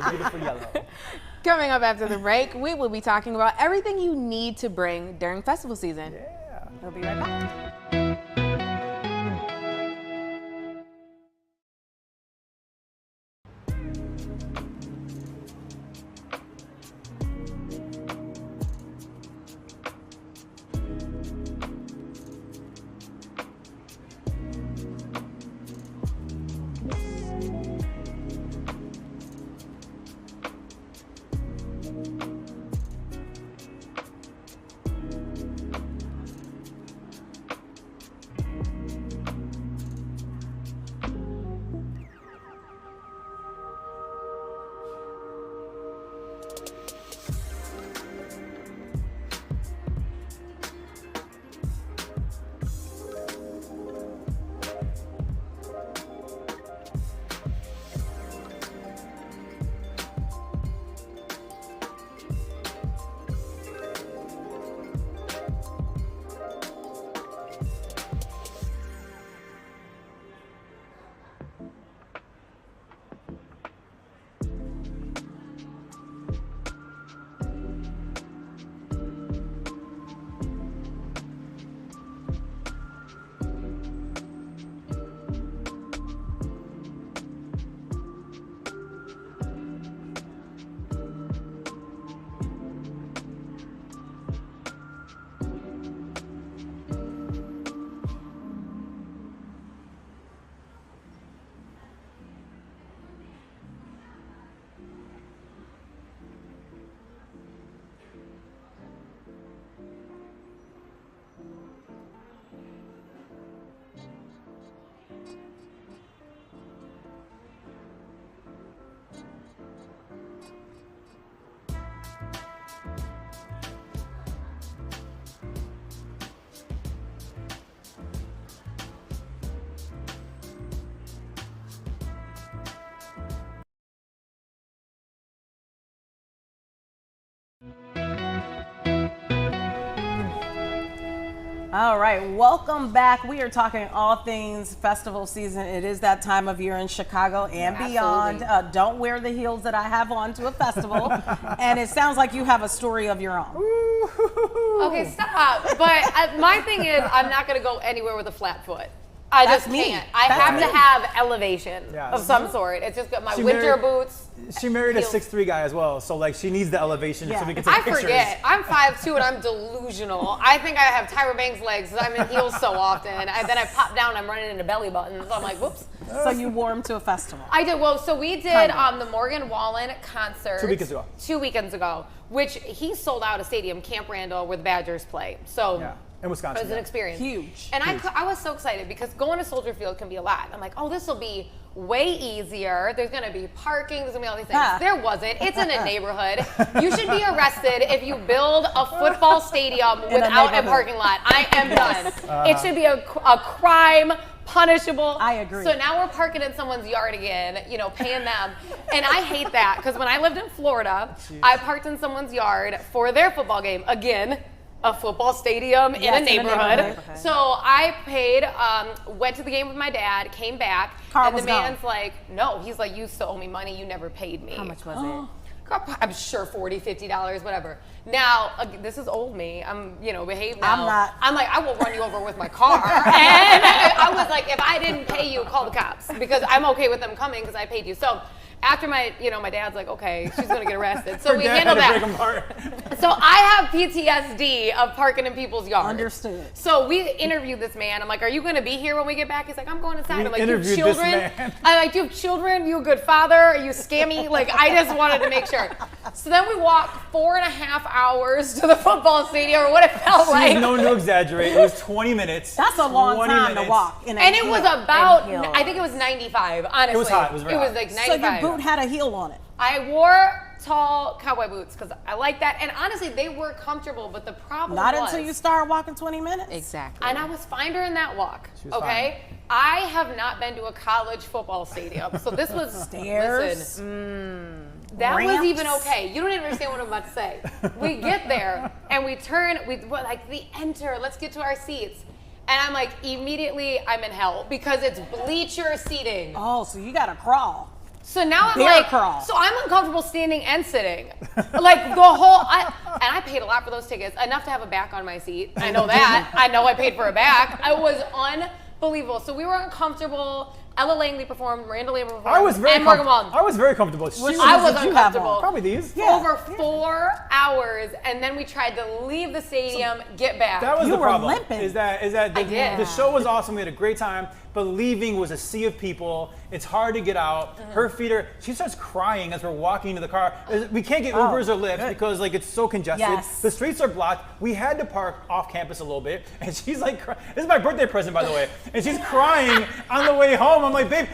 Coming up after the break, we will be talking about everything you need to bring during festival season. Yeah. We'll be right back. All right, welcome back. We are talking all things festival season. It is that time of year in Chicago and beyond. Don't wear the heels that I have on to a festival. And it sounds like you have a story of your own. Okay, stop. But my thing is, I'm not going to go anywhere with a flat foot. I just can't. I have to have elevation of some sort. It's just got my winter boots. She married a 6'3" guy as well, so like she needs the elevation so we can take pictures. I forget. I'm 5'2" and I'm delusional. I think I have Tyra Banks legs because I'm in heels so often. Then I pop down and I'm running into belly buttons. So I'm like, whoops. So you wore them to a festival? I did. Well, so we did the Morgan Wallen concert 2 weekends ago. 2 weekends ago, which he sold out a stadium, Camp Randall, where the Badgers play. So. In Wisconsin. It was an experience. Huge. And I was so excited because going to Soldier Field can be a lot. I'm like, oh, this will be way easier. There's going to be parking. There's going to be all these things. There wasn't. It's in a neighborhood. You should be arrested if you build a football stadium without a parking lot. I am done. It should be a crime. Punishable. I agree. So now we're parking in someone's yard again, paying them. And I hate that because when I lived in Florida, I parked in someone's yard for their football game. Again, a football stadium in a neighborhood. Okay. So I paid, went to the game with my dad, came back, and the man's like, no, he's like, you used to owe me money, you never paid me. How much was it? I'm sure $40, $50, whatever. Now, this is old me. I'm, behave now. I'm like, I will run you over with my car. And I was like, if I didn't pay you, call the cops because I'm okay with them coming because I paid you. So after my dad's like, okay, she's gonna get arrested. So we handled that. So I have PTSD of parking in people's yards. Understood. So we interviewed this man. I'm like, are you gonna be here when we get back? He's like, I'm going inside. I'm like, you have children? I'm like, you have children? You a good father? Are you scammy? Like, I just wanted to make sure. So then we walked 4.5 hours to the football stadium, or what it felt like. She's known to exaggerate. It was 20 minutes. That's a long time to walk. And it was about, I think it was 95, honestly. It was hot. It was very hot. It was like 95. So your boot had a heel on it. I wore tall cowboy boots because I like that. And honestly, they were comfortable, but the problem Not was... until you start walking 20 minutes. Exactly. And I was fine during that walk, okay? Fine. I have not been to a college football stadium, so this was... Stairs? Listen, that ramps? was even okay. You don't even understand what I'm about to say. We get there, and we enter, let's get to our seats. And I'm like, immediately, I'm in hell because it's bleacher seating. Oh, so you gotta crawl. So now I'm Bear crawl. So I'm uncomfortable standing and sitting. Like the whole, and I paid a lot for those tickets, enough to have a back on my seat. I know that. I know I paid for a back. It was unbelievable. So we were uncomfortable. Ella Langley performed, Randall Lambert performed, and Morgan Wallen. I was very comfortable. I was uncomfortable. Probably these. For over 4 hours, and then we tried to leave the stadium, get back. That was You the were problem. limping. Is that the show was awesome. We had a great time, but leaving was a sea of people. It's hard to get out. Her feet she starts crying as we're walking to the car. We can't get Ubers or Lyfts because like it's so congested. Yes. The streets are blocked. We had to park off campus a little bit, and she's like, this is my birthday present, by the way, and she's crying on the way home. I'm like, babe,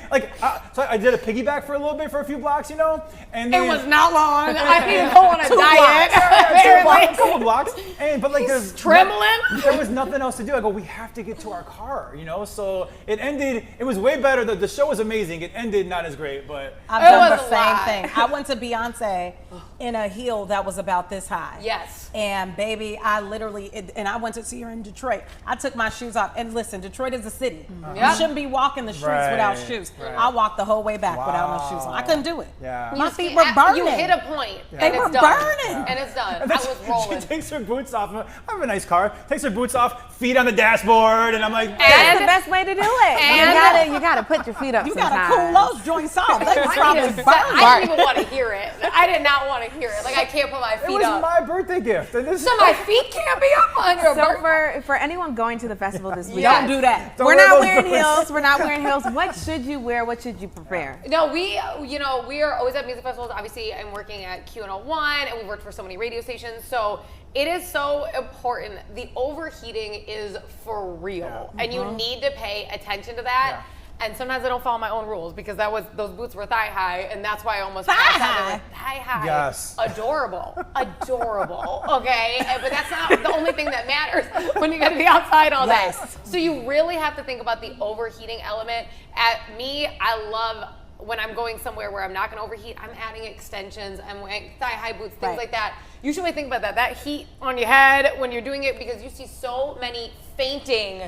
so I did a piggyback for a little bit for a few blocks, and then, it was not long. I didn't go on a diet. A couple blocks, but like there's trembling. There was nothing else to do. I go, we have to get to our car, So it ended. It was way better. The show was amazing. It ended not as great, but I've done the same thing. I went to Beyonce in a heel that was about this high. Yes. And baby, I went to see her in Detroit. I took my shoes off. And listen, Detroit is a city. You shouldn't be walking the streets without shoes. Right. I walked the whole way back without no shoes on. I couldn't do it. Yeah. My feet were burning. You hit a point, They and were it's done. burning. And it's done. I was rolling. She takes her boots off. I have a nice car. Takes her boots off, feet on the dashboard, and I'm like, that's the best way to do it. And you gotta put your feet up. You gotta cool those joints off. They was probably burning. I didn't even want to hear it. I did not want to hear it. Like I can't put my feet it was up. my birthday gift. And So my feet can't be up on your So for anyone going to the festival this week, don't do that. We're not wearing heels. We're not wearing heels. What should you wear? What should you prepare? No, we are always at music festivals. Obviously, I'm working at ChicagoNOW, and we've worked for so many radio stations. So it is so important. The overheating is for real, and you need to pay attention to that. Yeah. And sometimes I don't follow my own rules because those boots were thigh high, and that's why I almost passed out. Thigh high. Yes. Adorable. Okay, but that's not the only thing that matters when you're gonna be outside all day. So you really have to think about the overheating element. At me, I love when I'm going somewhere where I'm not going to overheat, I'm adding extensions, I'm wearing thigh-high boots, things like that. You should really think about that. That heat on your head when you're doing it, because you see so many fainting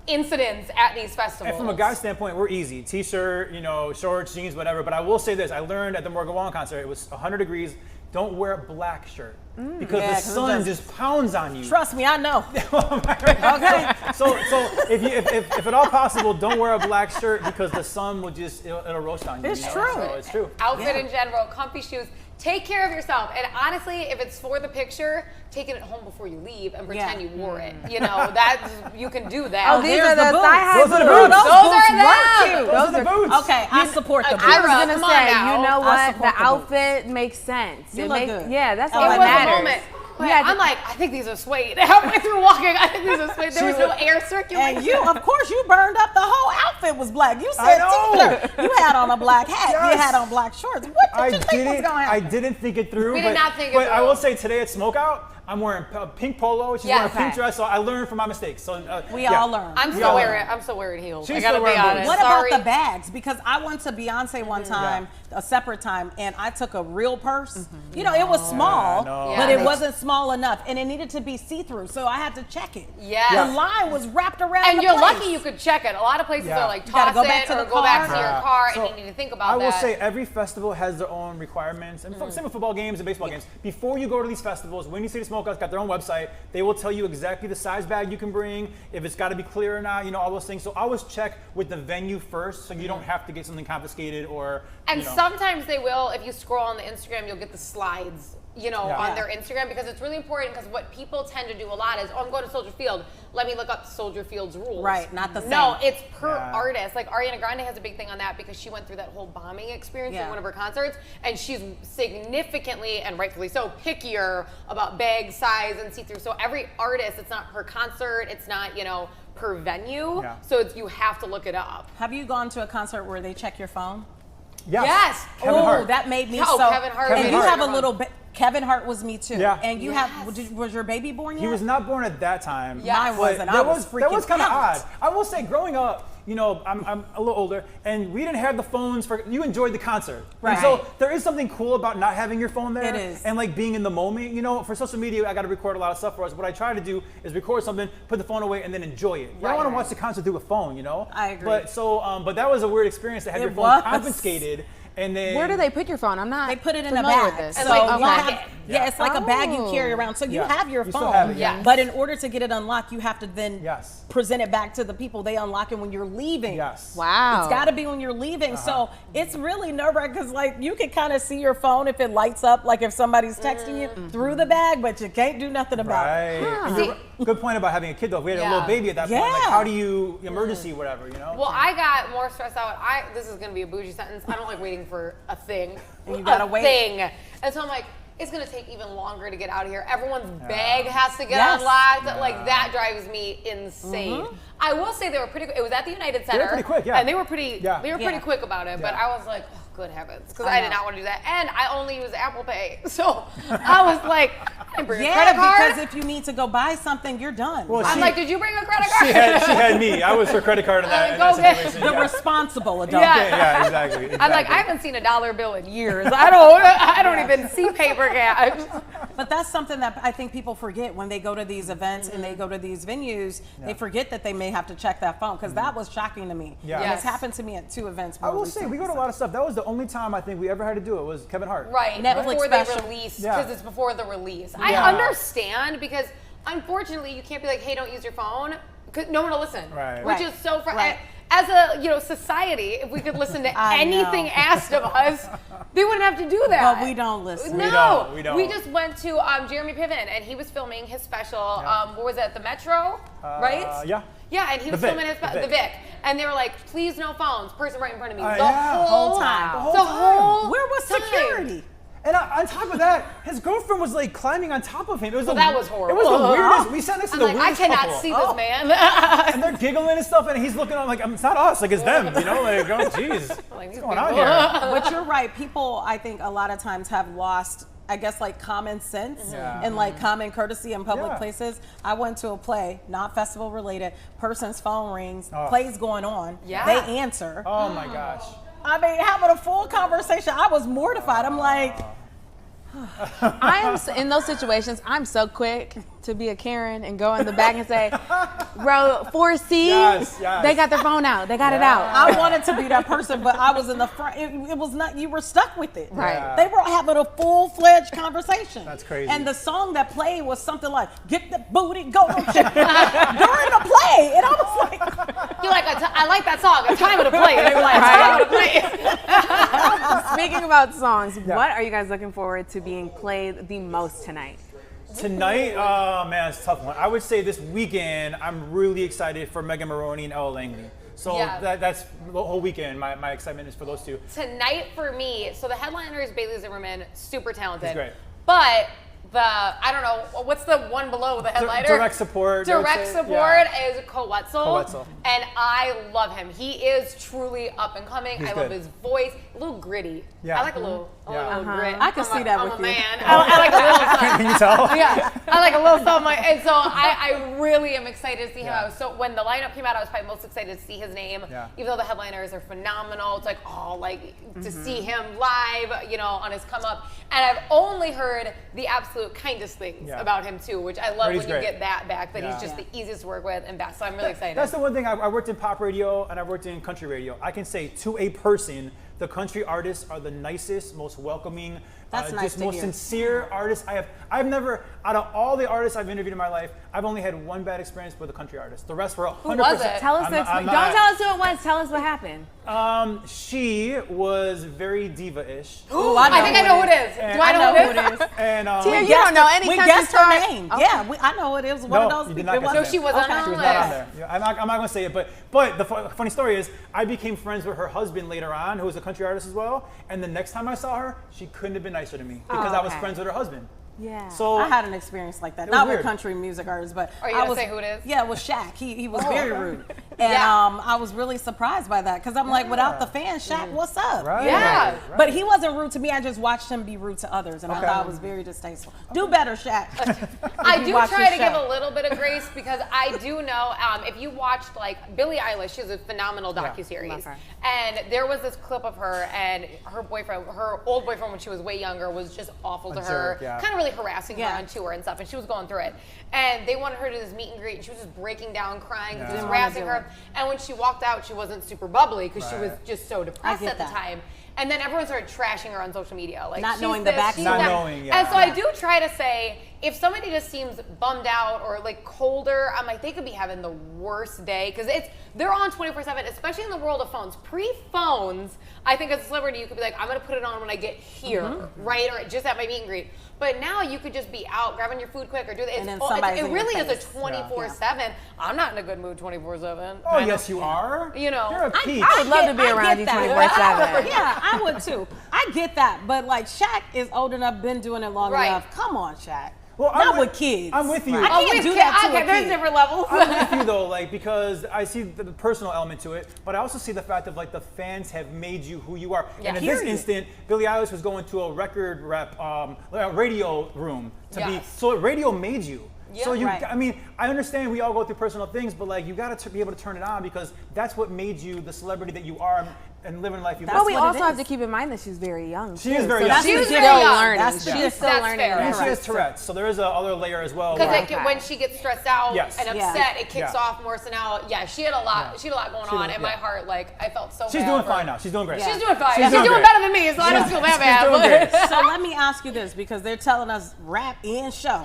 incidents at these festivals. And from a guy's standpoint, we're easy. T-shirt, shorts, jeans, whatever. But I will say this. I learned at the Morgan Wallen concert, it was 100 degrees. Don't wear a black shirt because the sun just pounds on you. Trust me, I know. Okay. So if at all possible, don't wear a black shirt because the sun will it'll roast on you. It's true. So it's true. Outfit in general, comfy shoes. Take care of yourself. And honestly, if it's for the picture, take it home before you leave and pretend you wore it. You can do that. Oh, these are the thigh-high boots. Those are the boots. Okay, I support the boots. I was going to say, you know what? The outfit makes sense. You look good. Yeah, that's all that It was matters. a moment. I'm like, I think these are suede. Halfway through walking, I think these are suede. There was no air circulation. And you, of course, you burned up. The whole outfit was black. You said T-shirt. You had on a black hat. Yes. You had on black shorts. What did you think was going to happen? I didn't think it through. We did not think it But through. I will say today at Smokeout, I'm wearing a pink polo. She's wearing a pink dress. So I learned from my mistakes. So we all learn. I'm still wearing heels. She's I gotta still be wearing honest. boots. What Sorry. about the bags? Because I went to Beyonce one time, a separate time, and I took a real purse. It was small, but it wasn't small enough, and it needed to be see-through, so I had to check it. Yes. The line was wrapped around And the you're place. lucky you could check it. A lot of places are like, You gotta toss go back it to or the go back car. to your car, So, and you need to think about I that. will say every festival has their own requirements, and same with football games and baseball games. Before you go to these festivals, Windy City Smokeout's got their own website. They will tell you exactly the size bag you can bring, if it's got to be clear or not, all those things. So always check with the venue first, so you don't have to get something confiscated or. And sometimes they will, if you scroll on the Instagram, you'll get the slides, on their Instagram, because it's really important, because what people tend to do a lot is, I'm going to Soldier Field, let me look up Soldier Field's rules. Right, not the same. No, it's per artist. Like Ariana Grande has a big thing on that because she went through that whole bombing experience in one of her concerts, and she's significantly, and rightfully so, pickier about bag size and see-through. So every artist, it's not her concert, it's not, per venue, so you have to look it up. Have you gone to a concert where they check your phone? Yes. Kevin Hart. That made me Oh, so. Kevin Hart. And Kevin you Hart. have a little. Kevin Hart was me too. Yeah. And you was your baby born yet? He was not born at that time. Mine wasn't. I was freaking That was kind of out. odd. I will say, growing up, I'm a little older, and we didn't have the phones you enjoyed the concert. Right. And so there is something cool about not having your phone there. It is. And like being in the moment. For social media, I got to record a lot of stuff for us. What I try to do is record something, put the phone away, and then enjoy it. You don't want to watch the concert through a phone, I agree. But that was a weird experience to have your phone was. confiscated. And then Where do they put your phone? I'm not. They put it in a familiar with bag. this. So like, you lock have, it. it's like a bag you carry around. So you have your You phone. still have it, yeah. But in order to get it unlocked, you have to then Yes. present it back to the people. They unlock it when you're leaving. Yes. Wow. It's got to be when you're leaving. So it's really nerve-wracking because you can kind of see your phone if it lights up, like if somebody's texting you through the bag, but you can't do nothing about it. Right. And good point about having a kid though. If we had a little baby at that point. Like, how do you emergency whatever? Well, I got more stressed out. This is going to be a bougie sentence. I don't like waiting for a thing. You gotta wait. And so I'm like, it's going to take even longer to get out of here. Everyone's bag has to get unlocked. Like, that drives me insane. I will say they were pretty quick. It was at the United Center. They were pretty quick, yeah. And they were pretty quick about it. But I was like, oh, good heavens. Because I did not want to do that. And I only use Apple Pay. So I was like, I didn't bring a credit card. Because if you need to go buy something, you're done. Well, I'm like, did you bring a credit card? She had me. I was her credit card in that situation. The responsible adult. Yeah, exactly. I'm like, I haven't seen a dollar bill in years. I don't even see paper cash. But that's something that I think people forget when they go to these events and they go to these venues. They forget that they may have to check that phone because that was shocking to me. Yeah. And it's happened to me at 2 events. I will say, we go to a lot of stuff. That was the only time I think we ever had to do it was Kevin Hart. Right, Netflix before special. they release, because it's before the release. I understand because unfortunately you can't be like, hey, don't use your phone, because no one will listen. Right. Which is so as a society, if we could listen to anything asked of us, they wouldn't have to do that. But we don't listen. No, we don't. We just went to Jeremy Piven, and he was filming his special. What was it? The Metro, right? Yeah. Yeah, and he was filming his the Vic, and they were like, "Please, no phones." Person right in front of me, the whole time. The whole time. Where was security? And on top of that, his girlfriend was like climbing on top of him. It was that was horrible. It was the weirdest. We sat next to the weirdest I cannot couple. see this man. And they're giggling and stuff, and he's looking on like, it's not us, like it's them, Like, oh, geez, what's going on here? But you're right. People, I think, a lot of times have lost, I guess, like common sense and like common courtesy in public places. I went to a play, not festival related. Person's phone rings, play's going on. Yeah. They answer. Oh my gosh. I mean, having a full conversation, I was mortified. I'm like, I am in those situations. I'm so quick to be a Karen and go in the back and say, "Bro, 4C, yes. they got their phone out. They got it out." I wanted to be that person, but I was in the front. It was not. You were stuck with it. Right. Yeah. They were having a full-fledged conversation. That's crazy. And the song that played was something like "Get the booty, go to chick" during the play, and I was like, You're like, I like that song. It's time to play. They were like, time to play. Speaking about songs, what are you guys looking forward to being played the most tonight? Tonight, oh man, it's a tough one. I would say this weekend, I'm really excited for Megan Maroney and Ella Langley. So that's the whole weekend. My excitement is for those two. Tonight for me, so the headliner is Bailey Zimmerman, super talented. He's great. But I don't know, what's the one below the headliner? Direct support. Direct support is Coetzel. And I love him. He is truly up and coming. I love his voice. A little gritty. Yeah. I like a little grit. I can see that with I'm a you. man. I like a little something. Can you tell? Yeah, I like a little something. And so I really am excited to see him. When the lineup came out, I was probably most excited to see his name. Yeah. Even though the headliners are phenomenal, it's like, to see him live, on his come up. And I've only heard the absolute kindest things about him too, which I love when you get that back, that he's just the easiest to work with and best. So I'm really excited. That's the one thing. I worked in pop radio and I worked in country radio. I can say to a person, the country artists are the nicest, most welcoming, That's nice just to most hear. sincere artists I have. I've never, out of all the artists I've interviewed in my life, I've only had one bad experience with a country artist. The rest were 100%. Who was it? Tell us don't tell us who it was. Tell us what happened. She was very diva-ish. "Ooh, I think I know who it is. Do I know who it is? And Tia, you don't know any we country guessed star. her name. Yeah, I know it is one of those you did people. not It guess wasn't- her She wasn't on She was the not on list. there. Yeah, I'm not going to say it, but the funny story is I became friends with her husband later on, who was a country artist as well. And the next time I saw her, she couldn't have been nicer to me because I was friends with her husband. Yeah. So I had an experience like that. It was Not weird. with country music artists, but Are you I gonna was, say who it is? Yeah, it was Shaq. He was very rude. And I was really surprised by that because I'm like, without the fans, Shaq, what's up? Right. Yeah. Right. But he wasn't rude to me. I just watched him be rude to others, and I thought it was very distasteful. Do better, Shaq. I You do watch try his to give show. a little bit of grace because I do know if you watched like Billie Eilish, she has a phenomenal docuseries. love her. And there was this clip of her and her boyfriend, her old boyfriend when she was way younger, was just awful to her, jerk, yeah. kind of really harassing her on tour and stuff, and she was going through it. And they wanted her to this meet and greet, and she was just breaking down, crying, just harassing her. And when she walked out, she wasn't super bubbly because she was just so depressed get at the that. time. And then everyone started trashing her on social media, like Not she's knowing the this, she's backstory. Not that. knowing, yeah. And so I do try to say, if somebody just seems bummed out or like colder, I'm like, they could be having the worst day because they're on 24/7, especially in the world of phones. Pre-phones, I think as a celebrity, you could be like, I'm gonna put it on when I get here, right, or just at my meet and greet. But now you could just be out grabbing your food quick or do that. And then It somebody's in your really is a face. 24/7. I'm not in a good mood 24/7. Oh, yes, you are. You know. You're a peach. I would love to be I around get you that. 24/7. Yeah, I would too. I get that, but like Shaq is old enough, been doing it long Right. enough. Come on, Shaq. Well, Not with kids. I'm with you. I can't do that to a There's kid. different levels. I'm with you though, like because I see the personal element to it, but I also see the fact of like the fans have made you who you are. Yeah. And in this instant, Billie Eilish was going to a record rep radio room to be. So radio made you. So you, Right. I mean, I understand we all go through personal things, but like you got to be able to turn it on because that's what made you the celebrity that you are and living life you But we what it also have is. to keep in mind that she's very young. She is too. very So young. She's She's still very young. learning. That's She's fair. still That's learning. fair. And she has Right. Tourette's, so there is another layer as well. Because where- when she gets stressed out Yes. and Yeah. upset, it kicks Yeah. off more. So now, she had a lot. She had a lot going on, and my yeah. heart, like, I felt so. She's bad doing for fine her. now. She's doing great. She's doing fine. She's She's doing doing great. better than me, so I don't feel that bad. doing but- great. So let me ask you this, because they're telling us rap and show.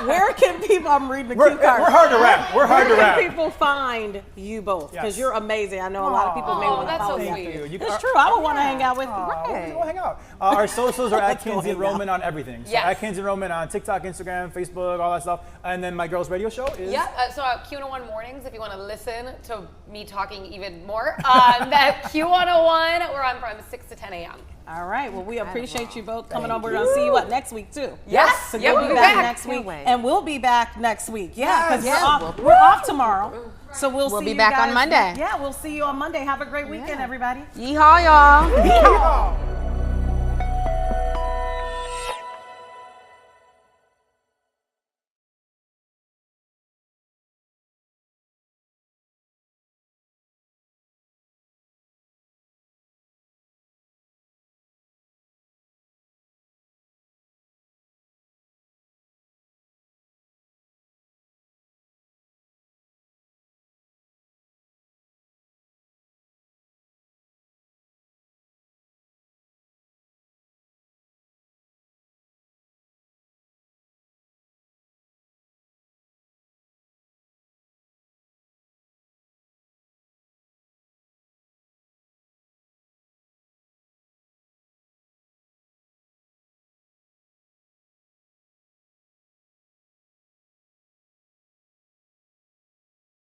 Where can people? I'm reading the cue card. We're hard to rap. We're hard to Where rap. can people find you both? Because Yes. you're amazing. I know a lot of people may Aw, want to that's so follow you. sweet. after You- It's true. I would want to hang out with you. Go hang out. Our socials are at Let's go Kenzie and hang out. Roman on everything. So Yes. at Kenzie and Roman on TikTok, Instagram, Facebook, all that stuff. And then my girls' radio show is. Yeah, so Q101 Mornings, if you want to listen to me talking even more, that Q101, where I'm from 6 to 10 a.m. All right. Well, we appreciate you both coming on. We're going to see you next week too. Yes. So Yeah, you'll we'll be be back back. next week, Can't wait. and we'll be back next week. Yeah, because Yes. we're off tomorrow. So we'll We'll see be you back on guys. Monday. Yeah, we'll see you on Monday. Have a great weekend, everybody. Yeehaw, y'all. Yeehaw.